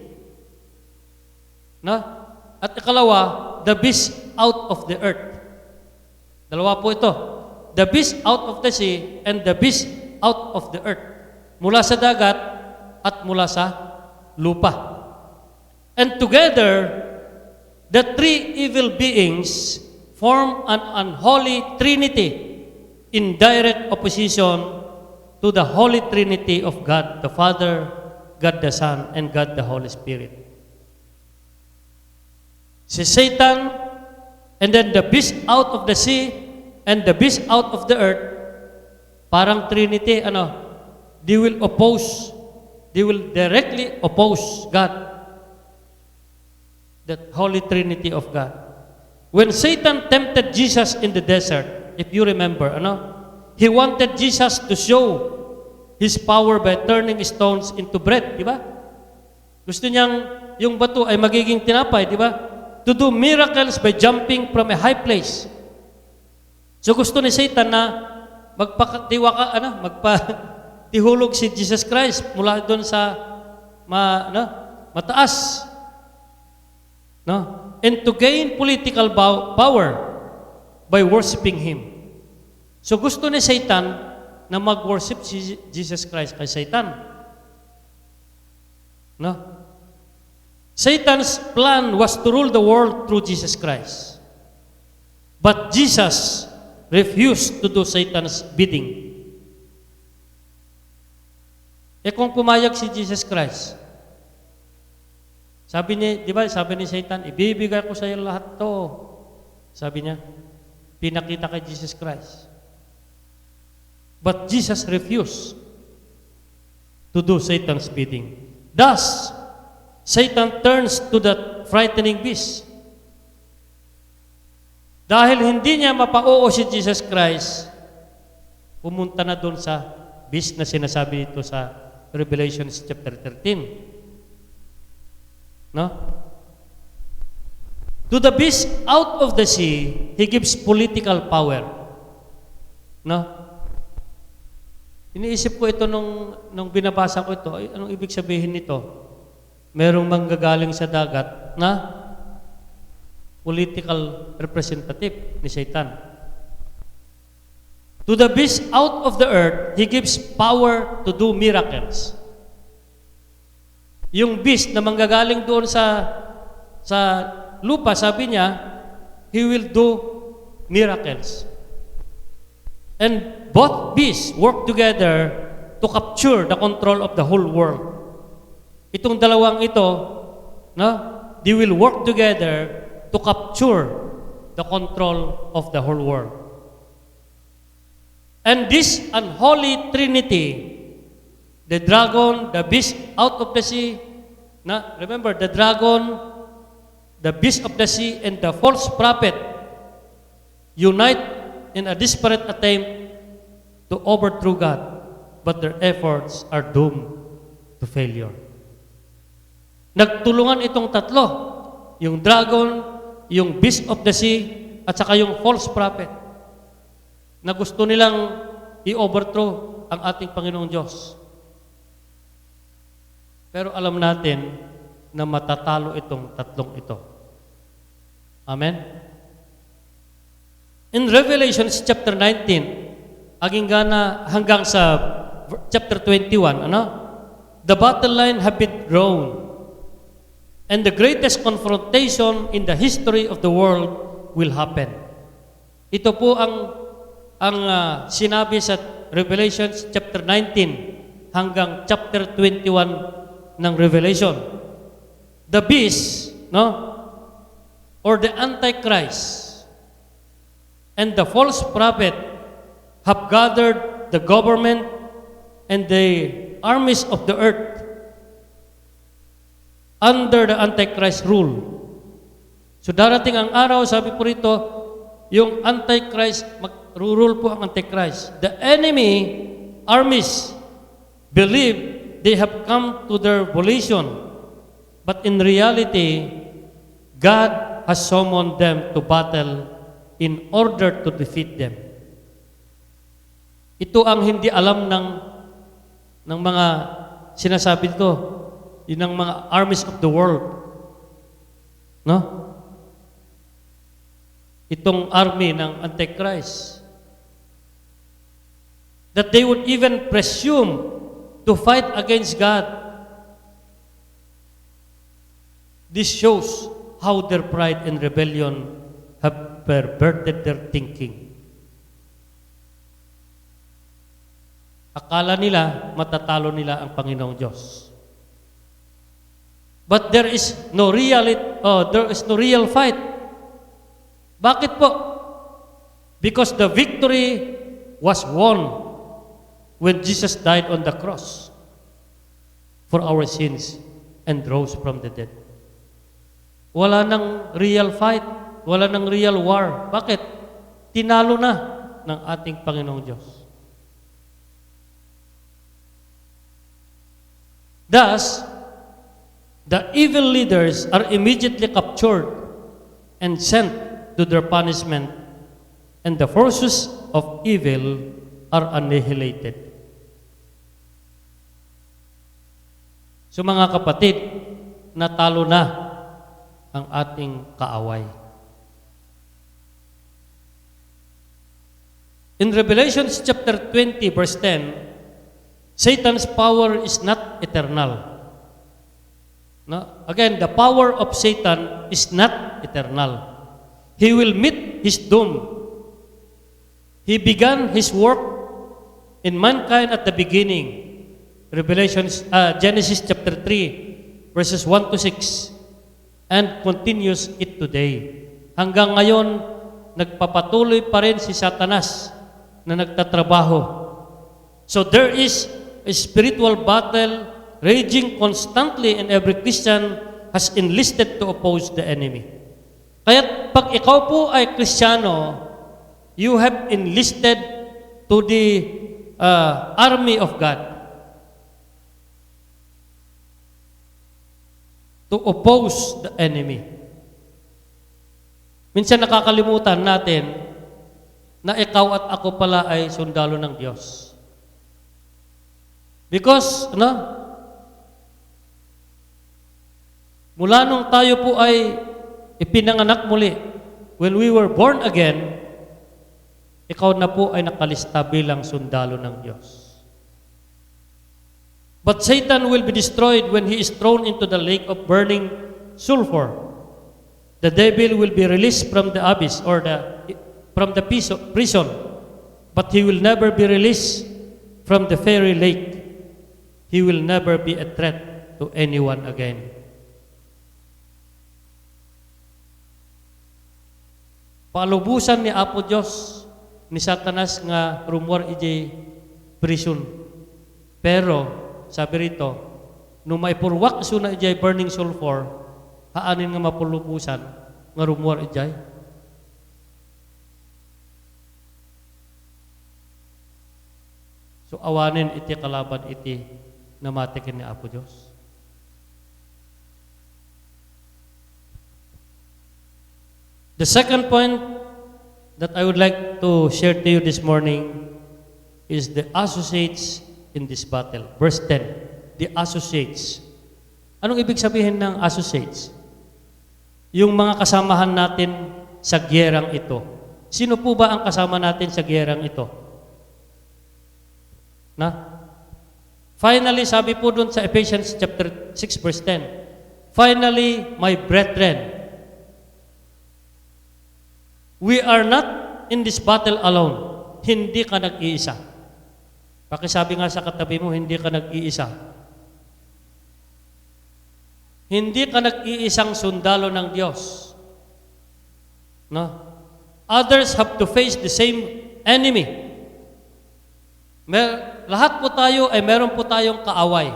At ikalawa, the beast out of the earth. Dalawa po ito. The beast out of the sea and the beast out of the earth. Mula sa dagat at mula sa lupa. And together, the three evil beings form an unholy trinity in direct opposition to the Holy Trinity of God the Father, God the Son, and God the Holy Spirit. Si Satan, and then the beast out of the sea, and the beast out of the earth, parang Trinity, they will directly oppose God, the Holy Trinity of God. When Satan tempted Jesus in the desert, if you remember, he wanted Jesus to show his power by turning stones into bread, di ba? Gusto niyang yung bato ay magiging tinapay, di ba? To do miracles by jumping from a high place. So gusto ni Satan na magpatihulog si Jesus Christ mula doon sa mataas. No? And to gain political power by worshiping Him. So gusto ni Satan na mag-worship si Jesus Christ kay Satan. No? Satan's plan was to rule the world through Jesus Christ. But Jesus refused to do Satan's bidding. Kung pumayag si Jesus Christ, sabi ni Satan, ibibigay ko sa iyo lahat to. Sabi niya, pinakita kay Jesus Christ. But Jesus refused to do Satan's bidding. Thus, Satan turns to that frightening beast. Dahil hindi niya mapa-oo si Jesus Christ, pumunta na doon sa beast na sinasabi dito sa Revelation chapter 13. No? To the beast out of the sea, he gives political power. No? Iniisip ko ito nung binabasa ko ito, anong ibig sabihin nito? Merong manggagaling sa dagat na political representative ni Satan. To the beast out of the earth, he gives power to do miracles. Yung beast na manggagaling doon sa lupa, sabi niya, he will do miracles. And both beasts work together to capture the control of the whole world. Itong dalawang ito, they will work together to capture the control of the whole world. And this unholy trinity, the dragon, the beast out of the sea, remember, the dragon, the beast of the sea, and the false prophet unite in a desperate attempt to overthrow God, but their efforts are doomed to failure. Nagtulungan itong tatlo, yung dragon, yung beast of the sea, at saka yung false prophet, na gusto nilang i-overthrow ang ating Panginoong Diyos. Pero alam natin na matatalo itong tatlong ito. Amen? In Revelation chapter 19, hanggang sa chapter 21, the battle line have been drawn, and the greatest confrontation in the history of the world will happen. Ito po ang sinabi sa Revelation chapter 19 hanggang chapter 21 ng Revelation. The beast, or the Antichrist, and the false prophet have gathered the government and the armies of the earth under the Antichrist rule. So darating ang araw, sabi po rito, yung Antichrist, mag-rule po ang Antichrist. The enemy armies believe they have come to their volition, but in reality, God has summoned them to battle in order to defeat them. Ito ang hindi alam ng mga sinasabi ito, yun ang mga armies of the world. Itong army ng Antichrist. That they would even presume to fight against God. This shows how their pride and rebellion have perverted their thinking. Akala nila matatalo nila ang Panginoong Diyos. But there is no real fight. Bakit po? Because the victory was won when Jesus died on the cross for our sins and rose from the dead. Wala nang real fight, wala nang real war. Bakit? Tinalo na ng ating Panginoong Diyos. Thus, the evil leaders are immediately captured and sent to their punishment, and the forces of evil are annihilated. So mga kapatid, natalo na ang ating kaaway. In Revelation chapter 20 verse 10, Satan's power is not eternal. No? Again, the power of Satan is not eternal. He will meet his doom. He began his work in mankind at the beginning. Genesis chapter 3, verses 1 to 6, and continues it today. Hanggang ngayon, nagpapatuloy pa rin si Satanas na nagtatrabaho. So there is a spiritual battle raging constantly, and every Christian has enlisted to oppose the enemy. Kaya pag ikaw po ay Kristiyano, you have enlisted to the army of God to oppose the enemy. Minsan nakakalimutan natin na ikaw at ako pala ay sundalo ng Diyos. Because, mula nung tayo po ay ipinanganak muli, when we were born again, ikaw na po ay nakalista bilang sundalo ng Diyos. But Satan will be destroyed when he is thrown into the lake of burning sulfur. The devil will be released from the abyss or from the prison, but he will never be released from the fiery lake. He will never be a threat to anyone again. Palubusan ni Apo Diyos ni Satanas nga rumor ijay prison. Pero sabi rito, nung maipurwak suna ijay burning sulfur, haanin nga mapulubusan nga rumor ijay. So awanin iti kalaban iti namatikin ni Apo Diyos. The second point that I would like to share to you this morning is the associates in this battle. Verse 10, the associates. Anong ibig sabihin ng associates? Yung mga kasamahan natin sa gyerang ito. Sino po ba ang kasama natin sa gyerang ito? Finally, sabi po dun sa Ephesians chapter 6 verse 10, finally, my brethren, we are not in this battle alone. Hindi ka nag-iisa. Pakisabi nga sa katabi mo, hindi ka nag-iisa. Hindi ka nag-iisang sundalo ng Diyos. Others have to face the same enemy. Lahat po tayo ay meron po tayong kaaway.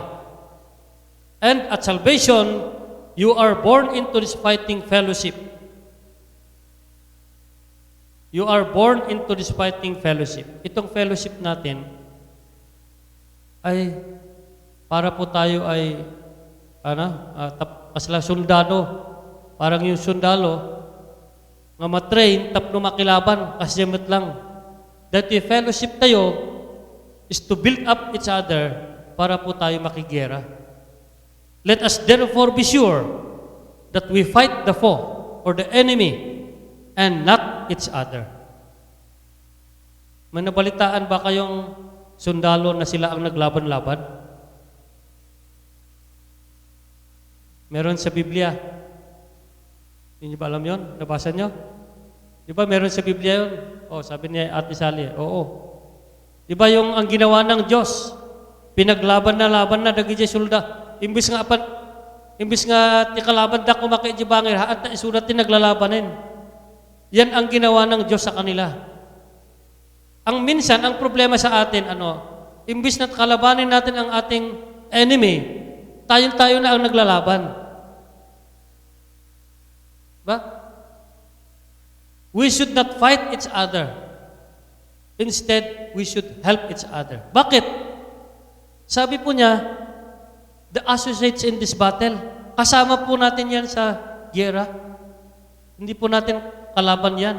And at salvation, you are born into this fighting fellowship. You are born into this fighting fellowship. Itong fellowship natin ay para po tayo ay kasla sundalo. Parang yung sundalo nga matrain tapno makilaban kasyamat lang. That the fellowship tayo is to build up each other para po tayo makigera. Let us therefore be sure that we fight the foe or the enemy and not each other. May nabalitaan ba kayong sundalo na sila ang naglaban-laban? Meron sa Biblia. Hindi niyo ba alam yun? Nabasa niyo? Di ba meron sa Biblia yun? Oh, sabi niya Ate Sally, oo. Di ba yung ang ginawa ng Diyos, pinaglaban na dagi sulda. Imbis nga tikalaban da kumaki di bangir, haat na isulat din naglalabanin. Yan ang ginawa ng Diyos sa kanila. Ang minsan, ang problema sa atin, imbis na kalabanin natin ang ating enemy, tayo na ang naglalaban. Ba? We should not fight each other. Instead, we should help each other. Bakit? Sabi po niya, the associates in this battle, kasama po natin yan sa giyera. Hindi po natin kalaban yan.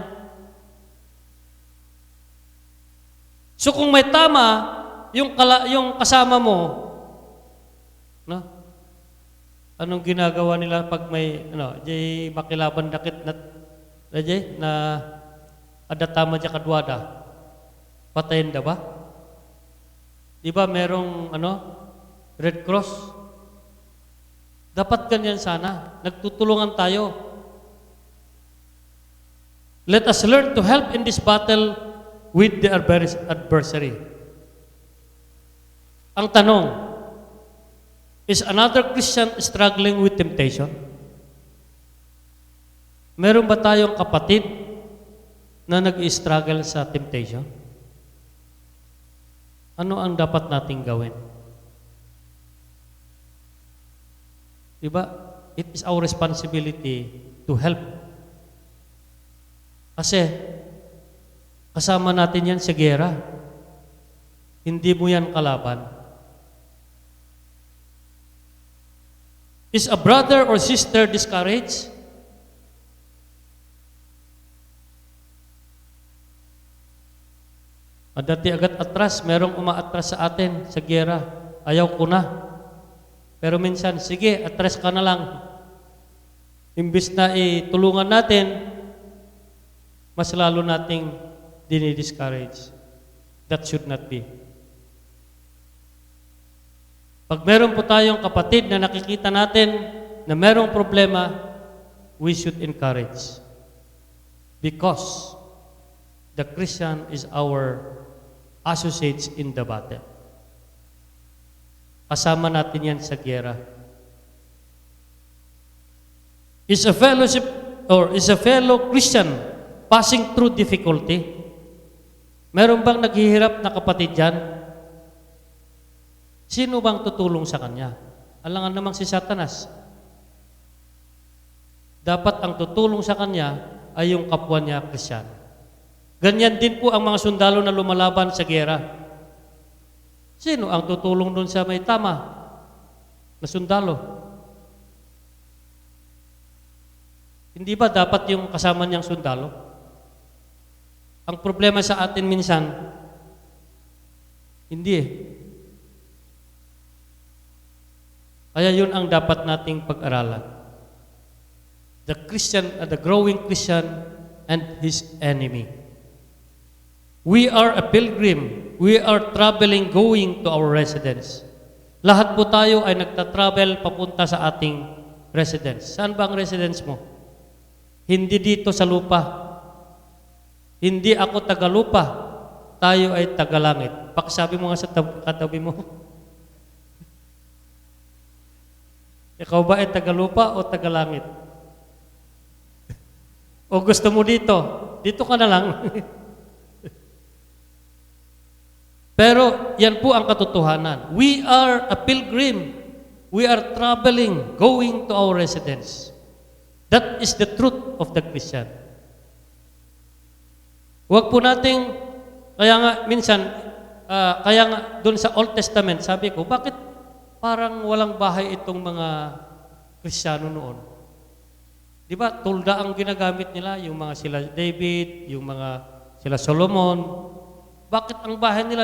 So kung may tama, yung kasama mo, no? Anong ginagawa nila pag may, jay makilaban dakit na ada tama dya kadwada, patayin da ba? Di ba merong, Red Cross? Dapat ganyan sana. Nagtutulungan tayo. Let us learn to help in this battle with the adversary. Ang tanong, is another Christian struggling with temptation? Meron ba tayong kapatid na nag-i-struggle sa temptation? Ano ang dapat nating gawin? Diba? It is our responsibility to help. Kasi, kasama natin yan sa giyera. Hindi mo yan kalaban. Is a brother or sister discouraged? Dati agad atras, merong umaatras sa atin sa giyera. Ayaw ko na. Pero minsan, sige, atras ka na lang. Imbis na itulungan natin, mas lalo nating dinidiscourage. That should not be. Pag meron po tayong kapatid na nakikita natin na merong problema, we should encourage. Because the Christian is our associates in the battle. Kasama natin yan sa giyera. Is a fellow Christian passing through difficulty? Meron bang naghihirap na kapatid dyan? Sino bang tutulong sa kanya? Alangan namang si Satanas. Dapat ang tutulong sa kanya ay yung kapwa niya Kristiyano. Ganyan din po ang mga sundalo na lumalaban sa giyera. Sino ang tutulong doon sa may tama na sundalo? Hindi ba dapat yung kasama niyang sundalo? Ang problema sa atin minsan, hindi eh. Kaya yun ang dapat nating pag-aralan. The growing Christian and his enemy. We are a pilgrim. We are traveling, going to our residence. Lahat po tayo ay nagta-travel papunta sa ating residence. Saan ba ang residence mo? Hindi dito sa lupa. Hindi ako taga-lupa. Tayo ay taga-langit. Pakisabi mo nga sa katabi mo. Ikaw ba ay taga-lupa o taga-langit? O gusto mo dito? Dito ka na lang. Pero yan po ang katotohanan. We are a pilgrim. We are traveling, going to our residence. That is the truth of the Christian. Huwag po nating, kaya nga minsan, kaya nga doon sa Old Testament, sabi ko, bakit parang walang bahay itong mga Kristiyano noon? Di ba, tulda ang ginagamit nila, yung mga sila David, yung mga sila Solomon. Bakit ang bahay nila,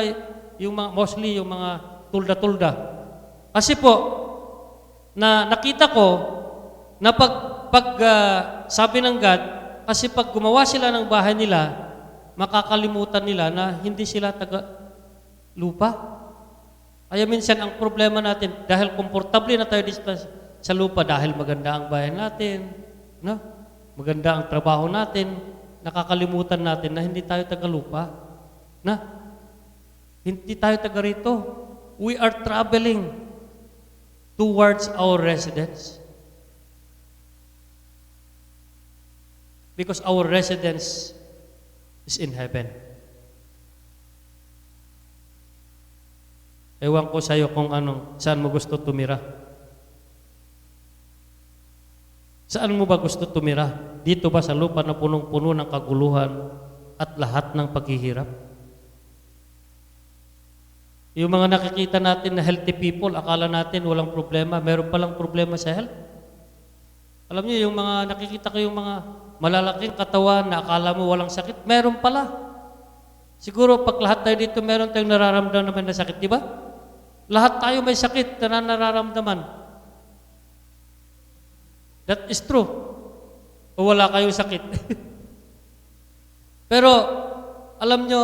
yung mga, mostly yung mga tulda-tulda? Kasi po, na nakita ko, na pag sabi ng God, kasi pag gumawa sila ng bahay nila, makakalimutan nila na hindi sila taga-lupa. Kaya minsan ang problema natin, dahil komportable na tayo dito sa lupa, dahil maganda ang bahay natin, no? maganda ang trabaho natin, nakakalimutan natin na hindi tayo taga-lupa. Na, hindi tayo taga rito. We are traveling towards our residence. Because our residence is in heaven. Ewan ko sa'yo kung saan mo gusto tumira. Saan mo ba gusto tumira? Dito ba sa lupa na punong-puno ng kaguluhan at lahat ng paghihirap? Yung mga nakikita natin na healthy people, akala natin walang problema. Meron palang problema sa health. Alam niyo, yung mga nakikita ko yung mga malalaking katawan na akala mo walang sakit, meron pala. Siguro pag lahat tayo dito, meron tayong nararamdaman naman na sakit, di ba? Lahat tayo may sakit na nararamdaman. That is true. O wala kayong sakit. Pero, alam nyo,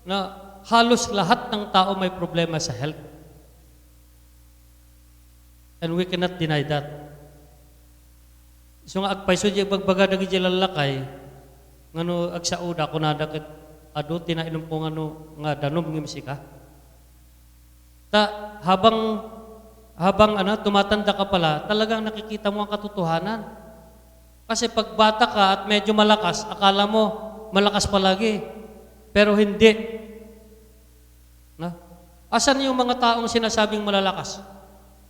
na halos lahat ng tao may problema sa health. And we cannot deny that. So nga agpaiso di bagbaga dagi di lalakay ngano agsauda ko na daket adu tinainom po nga danom ngimsika. Ta habang tumatanda ka pala, talagang nakikita mo ang katotohanan. Kasi pag bata ka at medyo malakas, akala mo malakas palagi. Pero hindi. Na? Asan yung mga taong sinasabing malalakas?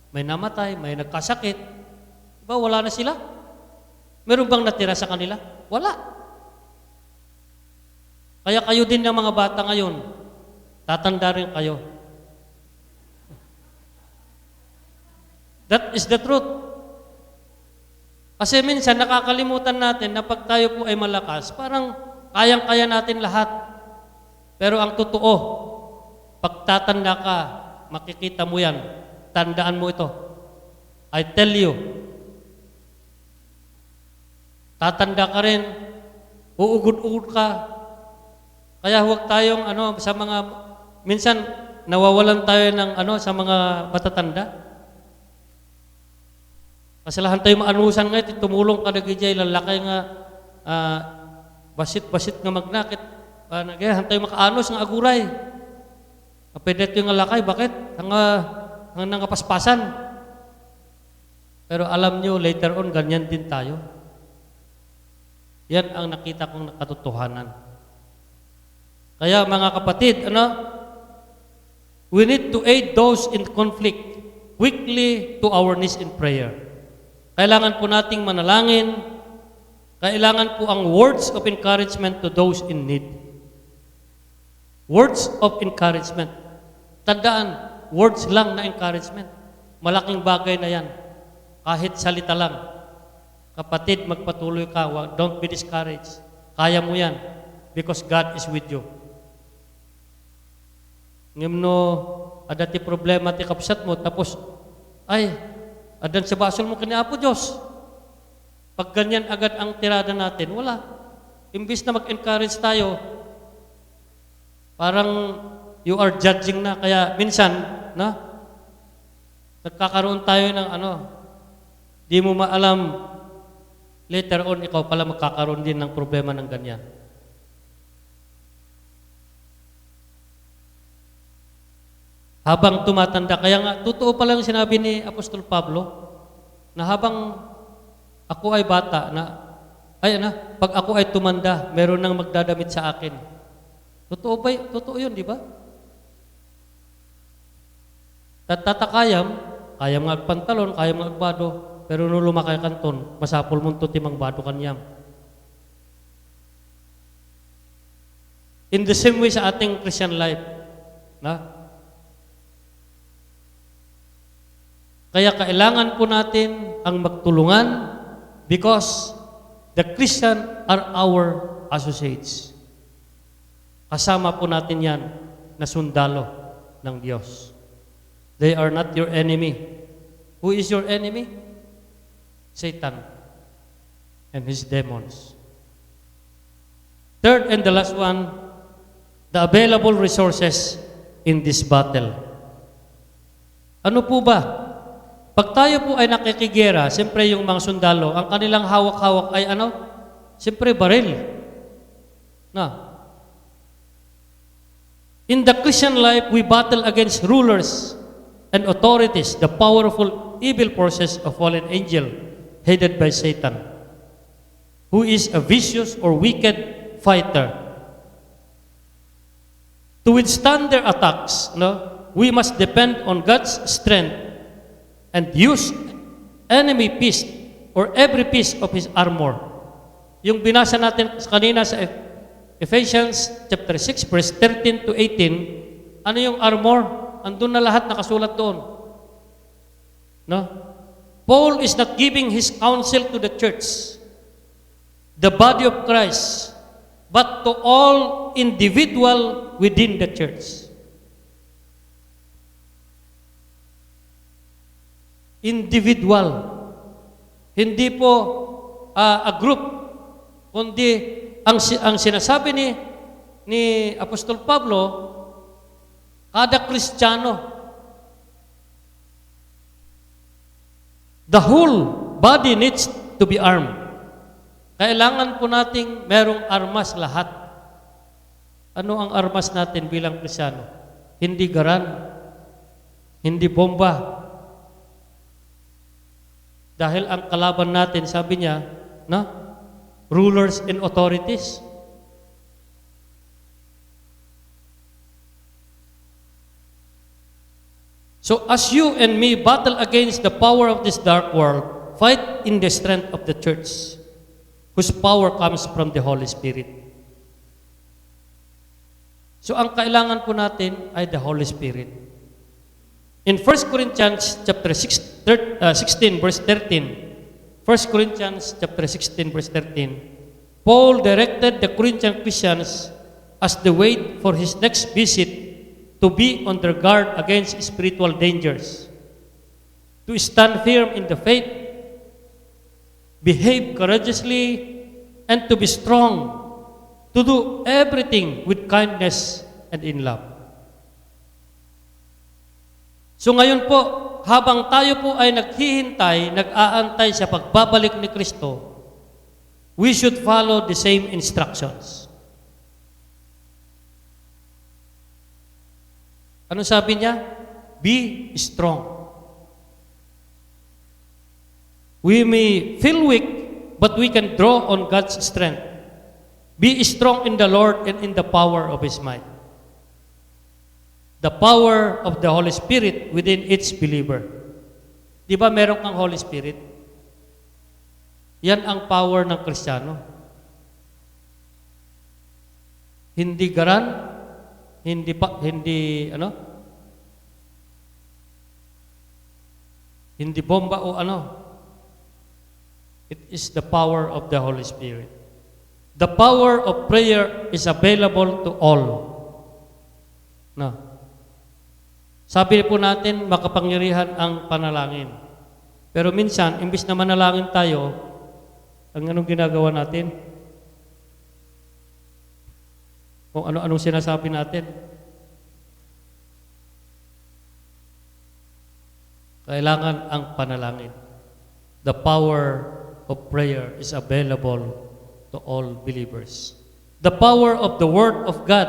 May namatay, may nagkasakit. Diba wala na sila? Meron bang natira sa kanila? Wala. Kaya kayo din ng mga bata ngayon, tatanda rin kayo. That is the truth. Kasi minsan nakakalimutan natin na pag tayo po ay malakas, parang kayang-kaya natin lahat. Pero ang totoo, pag tatanda ka, makikita mo yan, tandaan mo ito. I tell you, tatanda ka rin, uugod-ugod ka. Kaya huwag tayong sa mga, minsan nawawalan tayo ng sa mga matatanda. Kasi lahat tayo maanusan ngayon, tumulong ka na gijay, lalakay nga, basit-basit nga magnakit, nagayahan tayo makaanos ng aguray. Pwede yung lalakay, bakit? Hanggang nangapaspasan. Pero alam nyo, later on, ganyan din tayo. Yan ang nakita kong katotohanan. Kaya mga kapatid, we need to aid those in conflict quickly to our knees in prayer. Kailangan po nating manalangin. Kailangan po ang words of encouragement to those in need. Words of encouragement. Tandaan, words lang na encouragement. Malaking bagay na yan. Kahit salita lang. Kapatid, magpatuloy ka. Don't be discouraged. Kaya mo yan. Because God is with you. Ngayon no, adati problema ti kapsat mo, tapos, ay, adan sa basol mo kaniapo Diyos. Pag ganyan agad ang tirada natin, wala. Imbis na mag-encourage tayo, parang you are judging na. Kaya minsan, nagkakaroon tayo ng di mo maalam, later on, ikaw pala magkakaroon din ng problema ng ganyan. Habang tumatanda, kaya nga, totoo pala yung sinabi ni Apostol Pablo, na habang ako ay bata, pag ako ay tumanda, meron nang magdadamit sa akin. Totoo ba? Totoo yun, di ba? Tatakayam, kaya mga pantalon, kaya mga agbado, pero nung lumakay kanton, masapol mong tutimang bado kanyam. In the same way sa ating Christian life, kaya kailangan po natin ang magtulungan because the Christian are our associates. Kasama po natin yan na sundalo ng Diyos. They are not your enemy. Who is your enemy? Satan and his demons. Third and the last one, the available resources in this battle. Ano po ba Pag tayo po ay nakikigera, siyempre yung mga sundalo, ang kanilang hawak-hawak ay ano? Siyempre baril. Na. In the Christian life, we battle against rulers and authorities, the powerful evil forces of fallen angel headed by Satan, who is a vicious or wicked fighter. To withstand their attacks, we must depend on God's strength and use enemy piece or every piece of His armor. Yung binasa natin kanina sa Ephesians chapter 6 verse 13 to 18, ano yung armor? Andun na lahat nakasulat doon. No? Paul is not giving his counsel to the church, the body of Christ, but to all individual within the church. Individual. Hindi po a group, kundi ang sinasabi ni Apostol Pablo, kada Kristiyano. The whole body needs to be armed. Kailangan po nating merong armas lahat. Ano ang armas natin bilang Kristiyano? Hindi garan, hindi bomba. Dahil ang kalaban natin, sabi niya, rulers and authorities. So as you and me battle against the power of this dark world, fight in the strength of the church, whose power comes from the Holy Spirit. So ang kailangan po natin ay the Holy Spirit. In 1 Corinthians chapter 16 verse 13, 1 Corinthians chapter 16 verse 13, Paul directed the Corinthian Christians as they wait for his next visit to be on their guard against spiritual dangers, to stand firm in the faith, behave courageously, and to be strong, to do everything with kindness and in love. So ngayon po, habang tayo po ay naghihintay, nag-aantay sa pagbabalik ni Kristo, we should follow the same instructions. Ano sabi niya? Be strong. We may feel weak, but we can draw on God's strength. Be strong in the Lord and in the power of His might. The power of the Holy Spirit within each believer. Di ba meron kang Holy Spirit? Yan ang power ng Kristiyano. Hindi garan, hindi bomba o ano. It is the power of the Holy Spirit. The power of prayer is available to all. No. Sabi po natin, makapangyarihan ang panalangin. Pero minsan, imbis na manalangin tayo, ang anong ginagawa natin? Kung ano-anong sinasabi natin. Kailangan ang panalangin. The power of prayer is available to all believers. The power of the Word of God.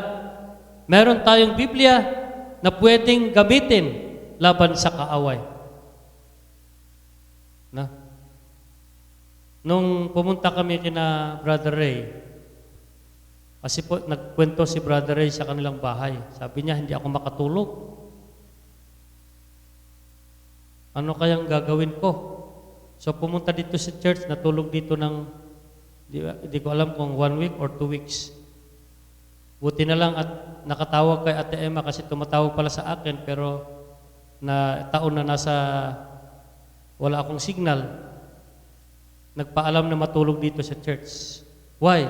Meron tayong Biblia na pwedeng gamitin laban sa kaaway. Nung pumunta kami kina Brother Ray, kasi po nagkwento si Brother Ray sa kanilang bahay. Sabi niya, hindi ako makatulog. Ano kayang gagawin ko? So pumunta dito sa church, natulog dito ng, hindi ko alam kung 1 week or 2 weeks. Buti na lang at nakatawag kay Ate Emma kasi tumatawag pala sa akin pero na taon na wala akong signal. Nagpaalam na matulog dito sa church. Why?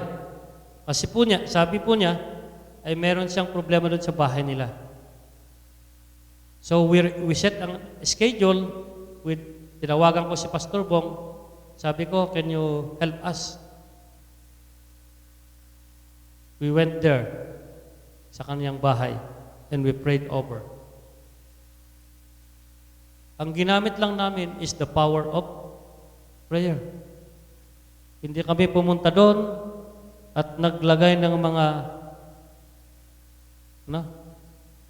Kasi po niya, sabi po niya, ay meron siyang problema doon sa bahay nila. So we set ang schedule with, tinawagan ko si Pastor Bong, sabi ko, can you help us? We went there sa kanyang bahay and we prayed over. Ang ginamit lang namin is the power of prayer. Hindi kami pumunta doon at naglagay ng mga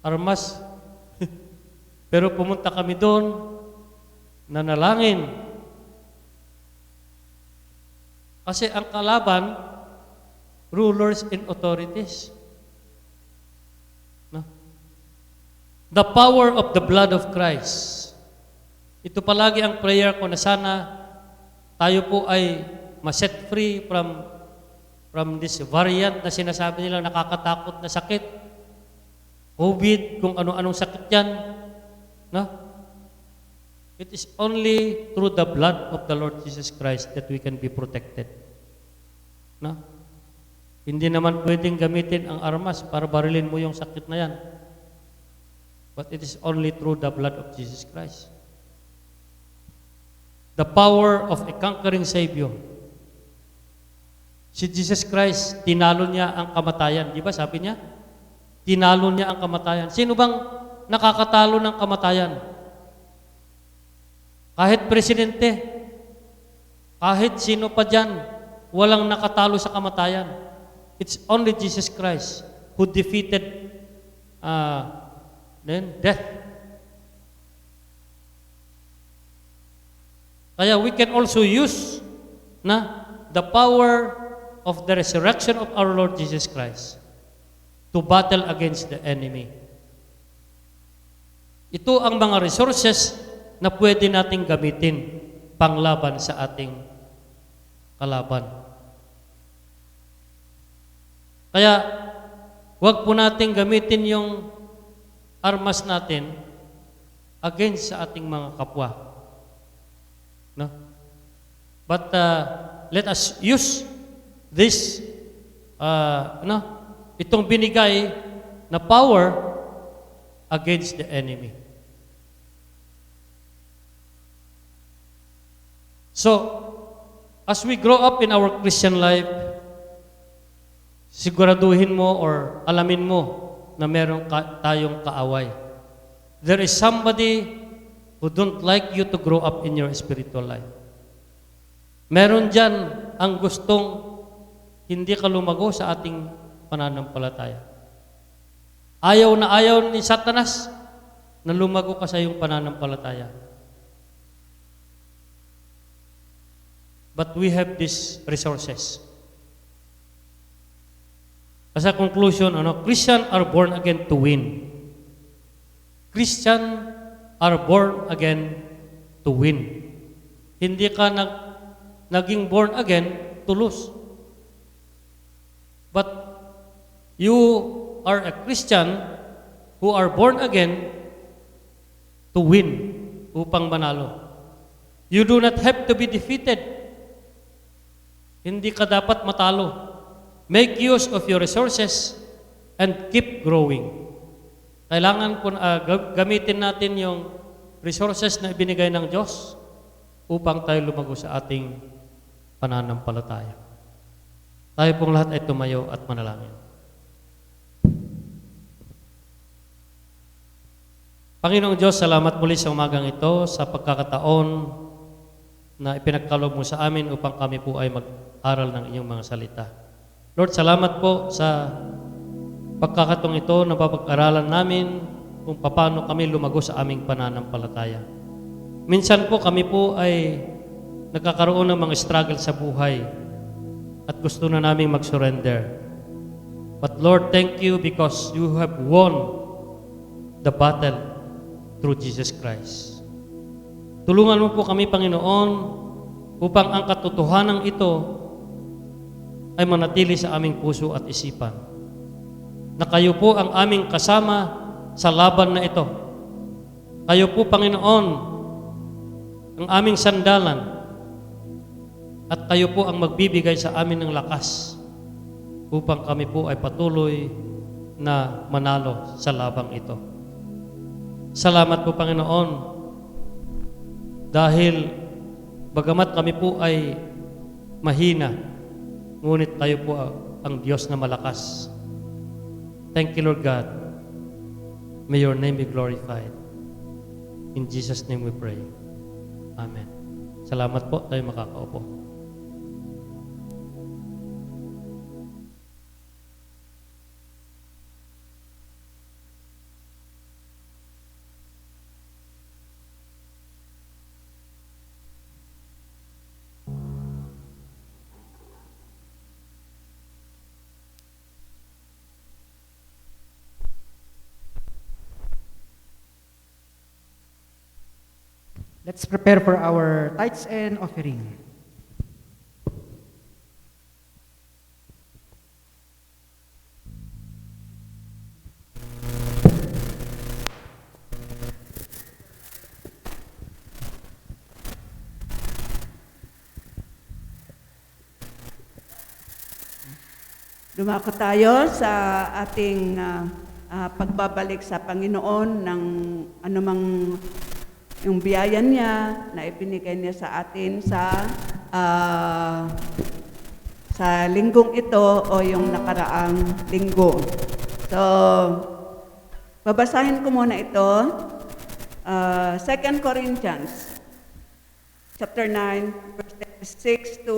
armas. Pero pumunta kami doon, nanalangin. Kasi ang kalaban, rulers and authorities. The power of the blood of Christ. Ito palagi ang prayer ko na sana tayo po ay ma-set free from this variant na sinasabi nila nakakatakot na sakit. COVID, kung ano-anong sakit yan. It is only through the blood of the Lord Jesus Christ that we can be protected. Hindi naman pwedeng gamitin ang armas para barilin mo yung sakit na yan. But it is only through the blood of Jesus Christ. The power of a conquering Savior. Si Jesus Christ, tinalo niya ang kamatayan. Di ba sabi niya? Tinalo niya ang kamatayan. Sino bang nakakatalo ng kamatayan? Kahit presidente, kahit sino pa dyan, walang nakatalo sa kamatayan. It's only Jesus Christ who defeated death. Kaya we can also use the power of the resurrection of our Lord Jesus Christ to battle against the enemy. Ito ang mga resources na pwede nating gamitin panglaban sa ating kalaban. Kaya, huwag po nating gamitin yung armas natin against sa ating mga kapwa. But let us use this, itong binigay na power against the enemy. So, as we grow up in our Christian life, siguraduhin mo or alamin mo na meron tayong kaaway. There is somebody who don't like you to grow up in your spiritual life. Meron dyan ang gustong hindi ka lumago sa ating pananampalataya. Ayaw na ayaw ni Satanas na lumago ka sa iyong pananampalataya. But we have these resources. As a conclusion, Christians are born again to win. Christians are born again to win. Hindi ka naging born again to lose. But you are a Christian who are born again to win, upang manalo. You do not have to be defeated. Hindi ka dapat matalo. Make use of your resources and keep growing. Kailangan po gamitin natin yung resources na ibinigay ng Diyos upang tayo lumago sa ating pananampalataya. Tayo pong lahat ay tumayo at manalangin. Panginoong Diyos, salamat muli sa umagang ito sa pagkakataon na ipinagkaloob mo sa amin upang kami po ay mag-aral ng iyong mga salita. Lord, salamat po sa pagkakataong ito na papag-aralan namin kung paano kami lumago sa aming pananampalataya. Minsan po kami po ay nagkakaroon ng mga struggle sa buhay at gusto na namin mag-surrender. But Lord, thank you because you have won the battle through Jesus Christ. Tulungan mo po kami, Panginoon, upang ang katotohanan ito ay manatili sa aming puso at isipan. Na kayo po ang aming kasama sa laban na ito. Kayo po, Panginoon, ang aming sandalan at kayo po ang magbibigay sa amin ng lakas upang kami po ay patuloy na manalo sa labang ito. Salamat po, Panginoon, dahil bagamat kami po ay mahina, ngunit tayo po ang Diyos na malakas. Thank you, Lord God. May your name be glorified. In Jesus' name we pray. Amen. Salamat po, tayo makakaupo. Let's prepare for our tithes and offering. Dumako tayo sa ating pagbabalik sa Panginoon ng anumang yung biyaya niya na ibinigay niya sa atin sa linggong ito o yung nakaraang linggo. So, babasahin ko muna ito. 2 Corinthians chapter 9, verses 6 to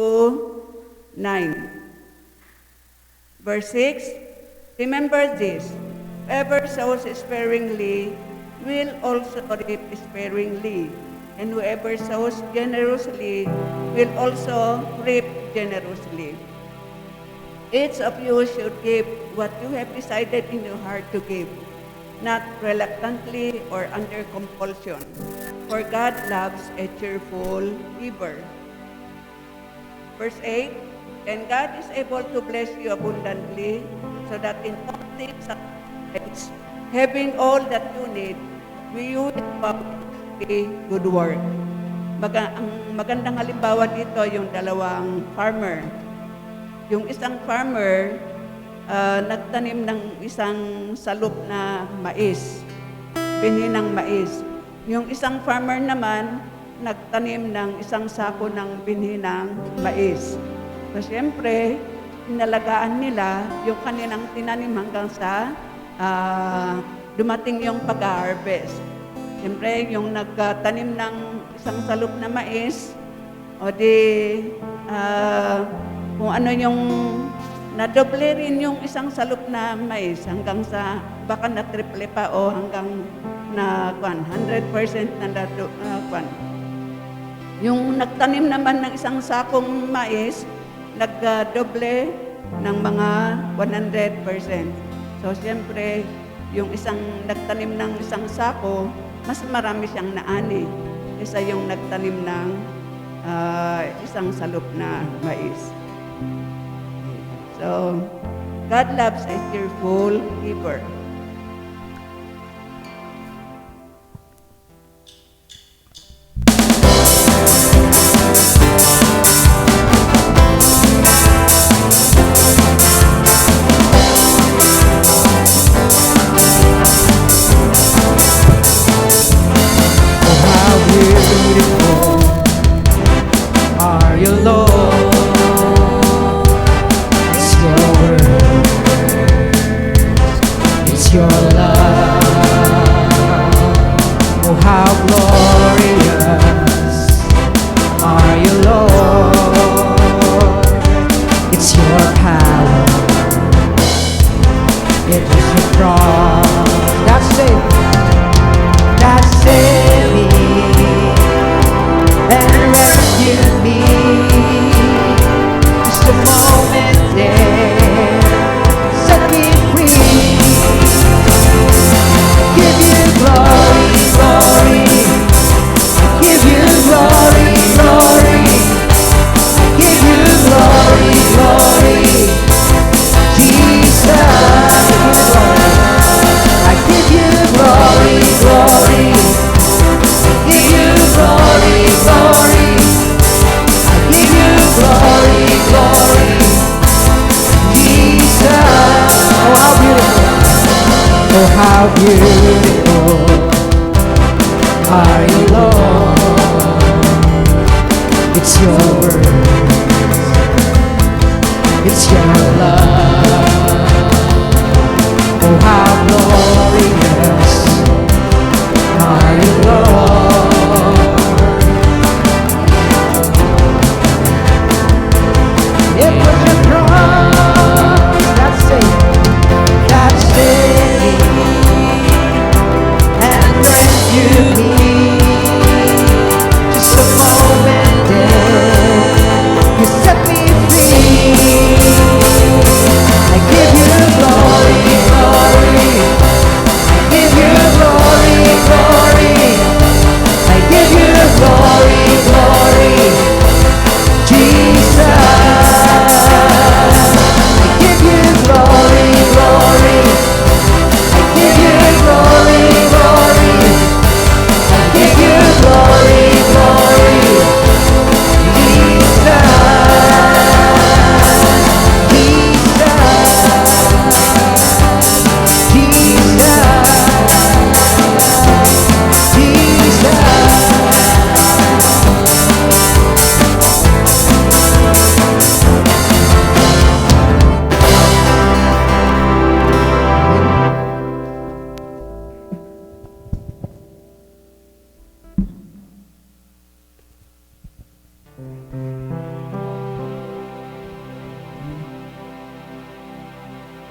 9. Verse 6, remember this, whoever sows sparingly will also reap sparingly, and whoever sows generously will also reap generously. Each of you should give what you have decided in your heart to give, not reluctantly or under compulsion, for God loves a cheerful giver. Verse 8, and God is able to bless you abundantly, so that in all things, having all that you need, you will a good work. Ang magandang halimbawa dito yung dalawang farmer. Yung isang farmer, nagtanim ng isang salop na mais, binhi ng mais. Yung isang farmer naman, nagtanim ng isang sako ng binhi ng mais. So, siyempre, inalagaan nila yung kanilang tinanim hanggang sa dumating yung pag-harvest. Siyempre, yung nagtanim ng isang salop na mais, o di, kung ano yung nadoble rin yung isang salop na mais hanggang sa, baka na triple pa o hanggang na 100% na yung nagtanim naman ng isang sakong mais, nagdoble ng mga 100%. So, siyempre, yung isang nagtanim ng isang sako, mas marami siyang naani kaysa yung nagtanim ng isang salop na mais. So, God loves a cheerful giver. Oh, how beautiful are you, Lord. It's your word, it's your love. Oh, how glorious are you, Lord.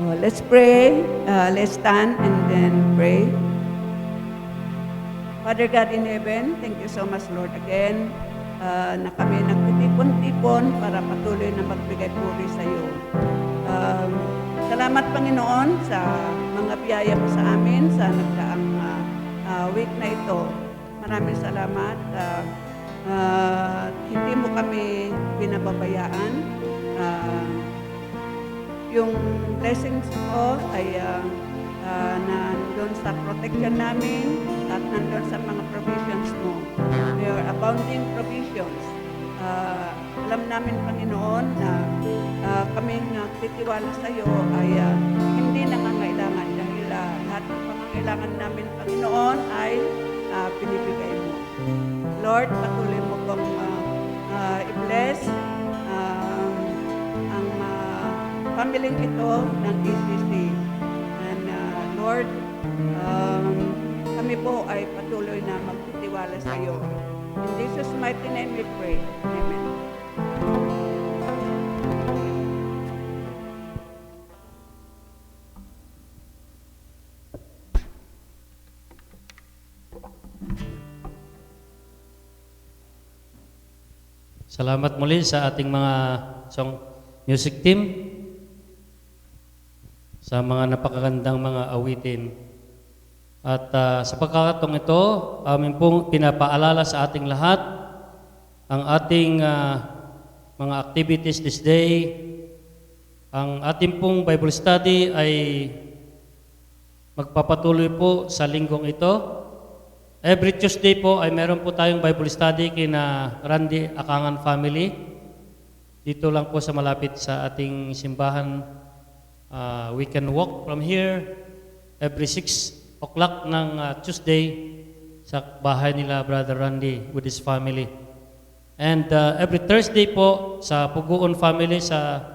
Oh, let's pray. Let's stand and then pray. Father God in heaven, thank you so much, Lord, again, na kami nagtitipon-tipon para patuloy na magbigay puri sa iyo. Salamat, Panginoon, sa mga biyaya mo sa amin sa nagdaang week na ito. Maraming salamat. Hindi mo kami binababayaan. Yung blessings ko ay nandun sa protection namin at nandun sa mga provisions mo. Your abounding provisions. Alam namin, Panginoon, na kaming titiwala sa iyo ay hindi nangangailangan dahil lahat ng pangangailangan namin, Panginoon, ay pinibigay mo. Lord, patuloy mo kong i-bless ang pamilyeng ito ng ECC. And Lord, kami po ay patuloy na magtitiwala sa iyo. In Jesus' mighty name we pray. Amen. Salamat muli sa ating mga song music team, sa mga napakagandang mga awitin. At sa pagkakataong ito, amin pong pinapaalala sa ating lahat ang ating mga activities this day. Ang ating pong Bible study ay magpapatuloy po sa linggong ito. Every Tuesday po ay meron po tayong Bible study kina Randy Akangan family. Dito lang po sa malapit sa ating simbahan. We can walk from here every 6 o'clock ng Tuesday sa bahay nila Brother Randy with his family. And every Thursday po sa Puguon family sa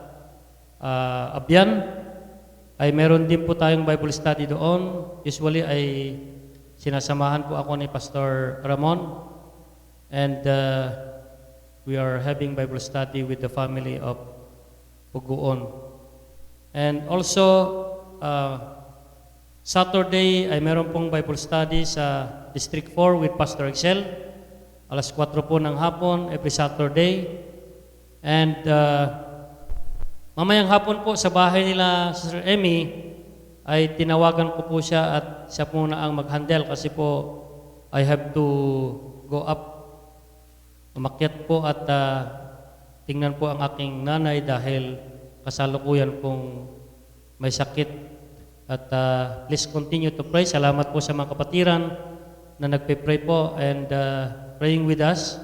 Abyan ay meron din po tayong Bible study doon. Usually ay sinasamahan po ako ni Pastor Ramon, and we are having Bible study with the family of Puguon. And also, Saturday ay meron pong Bible study sa District 4 with Pastor Excel. Alas 4 po ng hapon, every Saturday. And mamayang hapon po sa bahay nila Sister Emmy, ay tinawagan ko po siya at siya po na ang mag-handle kasi po I have to go up, umakyat po at tingnan po ang aking nanay dahil kasalukuyan pong may sakit. At please continue to pray. Salamat po sa mga kapatiran na nagpe-pray po and praying with us.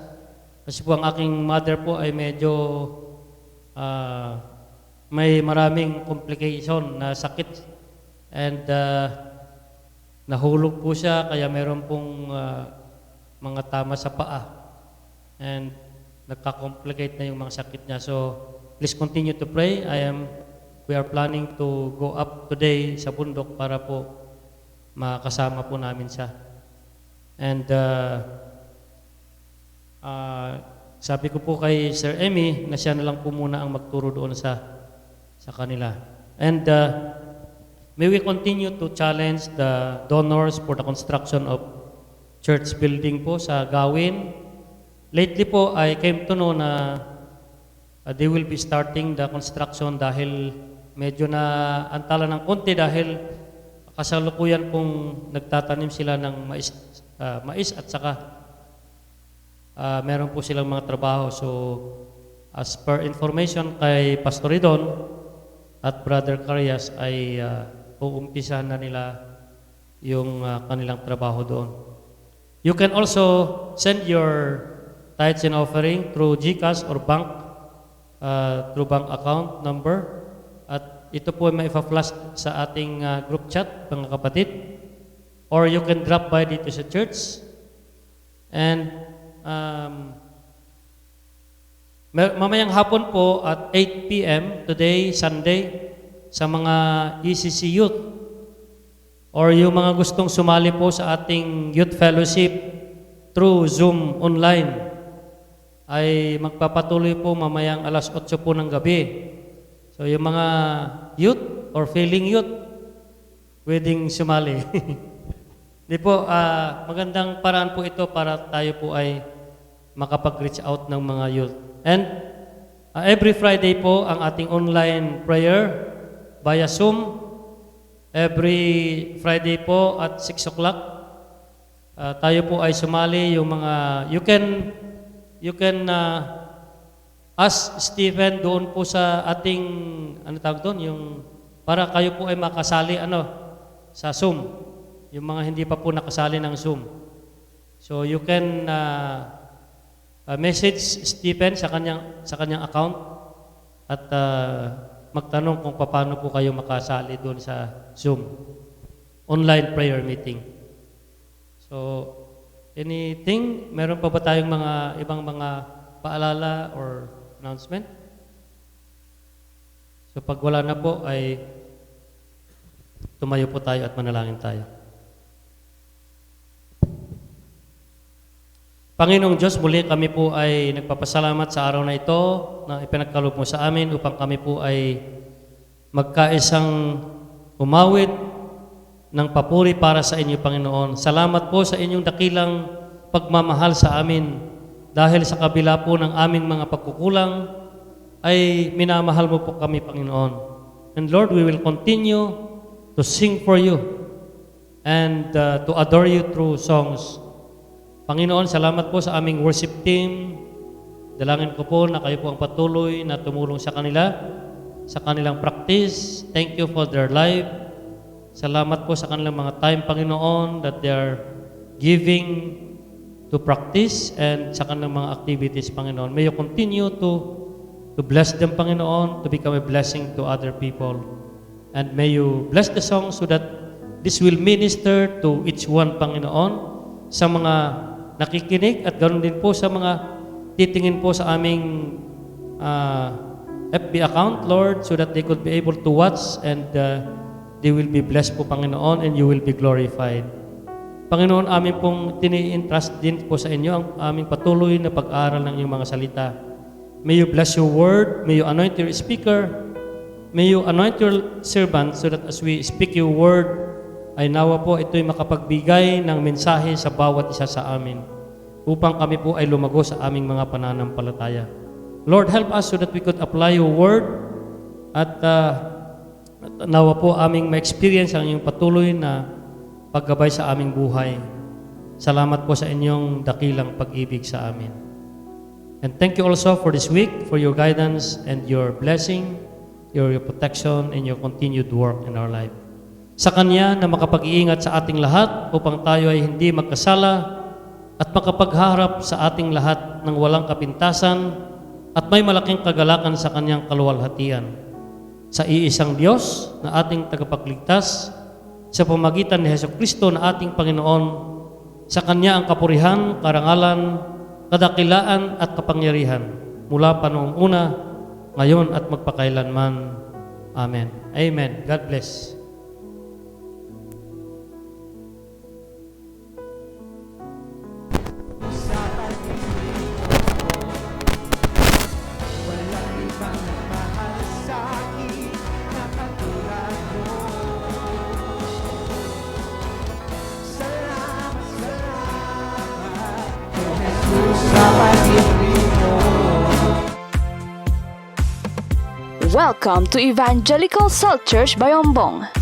Kasi po ang aking mother po ay medyo may maraming complication na sakit. And nahulog po siya, kaya meron pong mga tama sa paa. And nagka-complicate na yung mga sakit niya. So, please continue to pray. We are planning to go up today sa bundok para po makasama po namin siya. And sabi ko po kay Sir Emmy na siya na lang po muna ang magturo doon sa kanila. And may we continue to challenge the donors for the construction of church building po sa Gawin. Lately po, I came to know na they will be starting the construction dahil medyo na antala ng konti dahil kasalukuyan pong nagtatanim sila ng mais at saka meron po silang mga trabaho. So, as per information kay Pastor Ridon at Brother Carias ay uumpisahan na nila yung kanilang trabaho doon. You can also send your tithes and offering through GCash or bank, through bank account number. At ito po ay maipa-flash sa ating group chat, mga kapatid. Or you can drop by dito sa church. And mamayang hapon po at 8 p.m. today, Sunday, sa mga ECC youth or yung mga gustong sumali po sa ating youth fellowship through Zoom online, ay magpapatuloy po mamayang alas 8 po ng gabi. So yung mga youth or failing youth, pwedeng sumali. Di po, magandang paraan po ito para tayo po ay makapag-reach out ng mga youth. And every Friday po ang ating online prayer via Zoom. Every Friday po at 6 o'clock. Tayo po ay sumali. Yung mga, you can ask Stephen doon po sa ating, ano tawag doon, yung, para kayo po ay makasali, sa Zoom. Yung mga hindi pa po nakasali ng Zoom. So you can message Stephen sa kanyang account at magtanong kung paano po kayo makasali doon sa Zoom online prayer meeting. So anything, meron pa ba tayong mga ibang mga paalala or announcement? So pag wala na po ay tumayo po tayo at manalangin tayo. Panginoong Diyos, muli kami po ay nagpapasalamat sa araw na ito na ipinagkaloob mo sa amin upang kami po ay magkaisang umawit ng papuri para sa inyo, Panginoon. Salamat po sa inyong dakilang pagmamahal sa amin dahil sa kabila po ng aming mga pagkukulang ay minamahal mo po kami, Panginoon. And Lord, we will continue to sing for you and to adore you through songs. Panginoon, salamat po sa aming worship team. Dalangin ko po na kayo po ang patuloy na tumulong sa kanila, sa kanilang practice. Thank you for their life. Salamat po sa kanilang mga time, Panginoon, that they are giving to practice and sa kanilang mga activities, Panginoon. May you continue to bless them, Panginoon, to become a blessing to other people. And may you bless the song so that this will minister to each one, Panginoon, sa mga nakikinig at ganoon din po sa mga titingin po sa aming FB account, Lord, so that they could be able to watch and they will be blessed po, Panginoon, and you will be glorified. Panginoon, amin pong tini-entrust din po sa inyo ang aming patuloy na pag-aaral ng iyong mga salita. May you bless your word, may you anoint your speaker, may you anoint your servant so that as we speak your word, ay nawa po ito'y makapagbigay ng mensahe sa bawat isa sa amin upang kami po ay lumago sa aming mga pananampalataya. Lord, help us so that we could apply your word at nawa po aming ma-experience ang iyong patuloy na paggabay sa aming buhay. Salamat po sa inyong dakilang pag-ibig sa amin. And thank you also for this week, for your guidance and your blessing, your protection, and your continued work in our life. Sa Kanya na makapag-iingat sa ating lahat upang tayo ay hindi magkasala at makapagharap sa ating lahat ng walang kapintasan at may malaking kagalakan sa Kanyang kaluwalhatian. Sa iisang Diyos na ating tagapagligtas, sa pamagitan ni Hesukristo na ating Panginoon, sa Kanya ang kapurihan, karangalan, kadakilaan at kapangyarihan mula pa noong una, ngayon at magpakailanman. Amen. Amen. God bless. Welcome to Evangelical Salt Church Bayombong.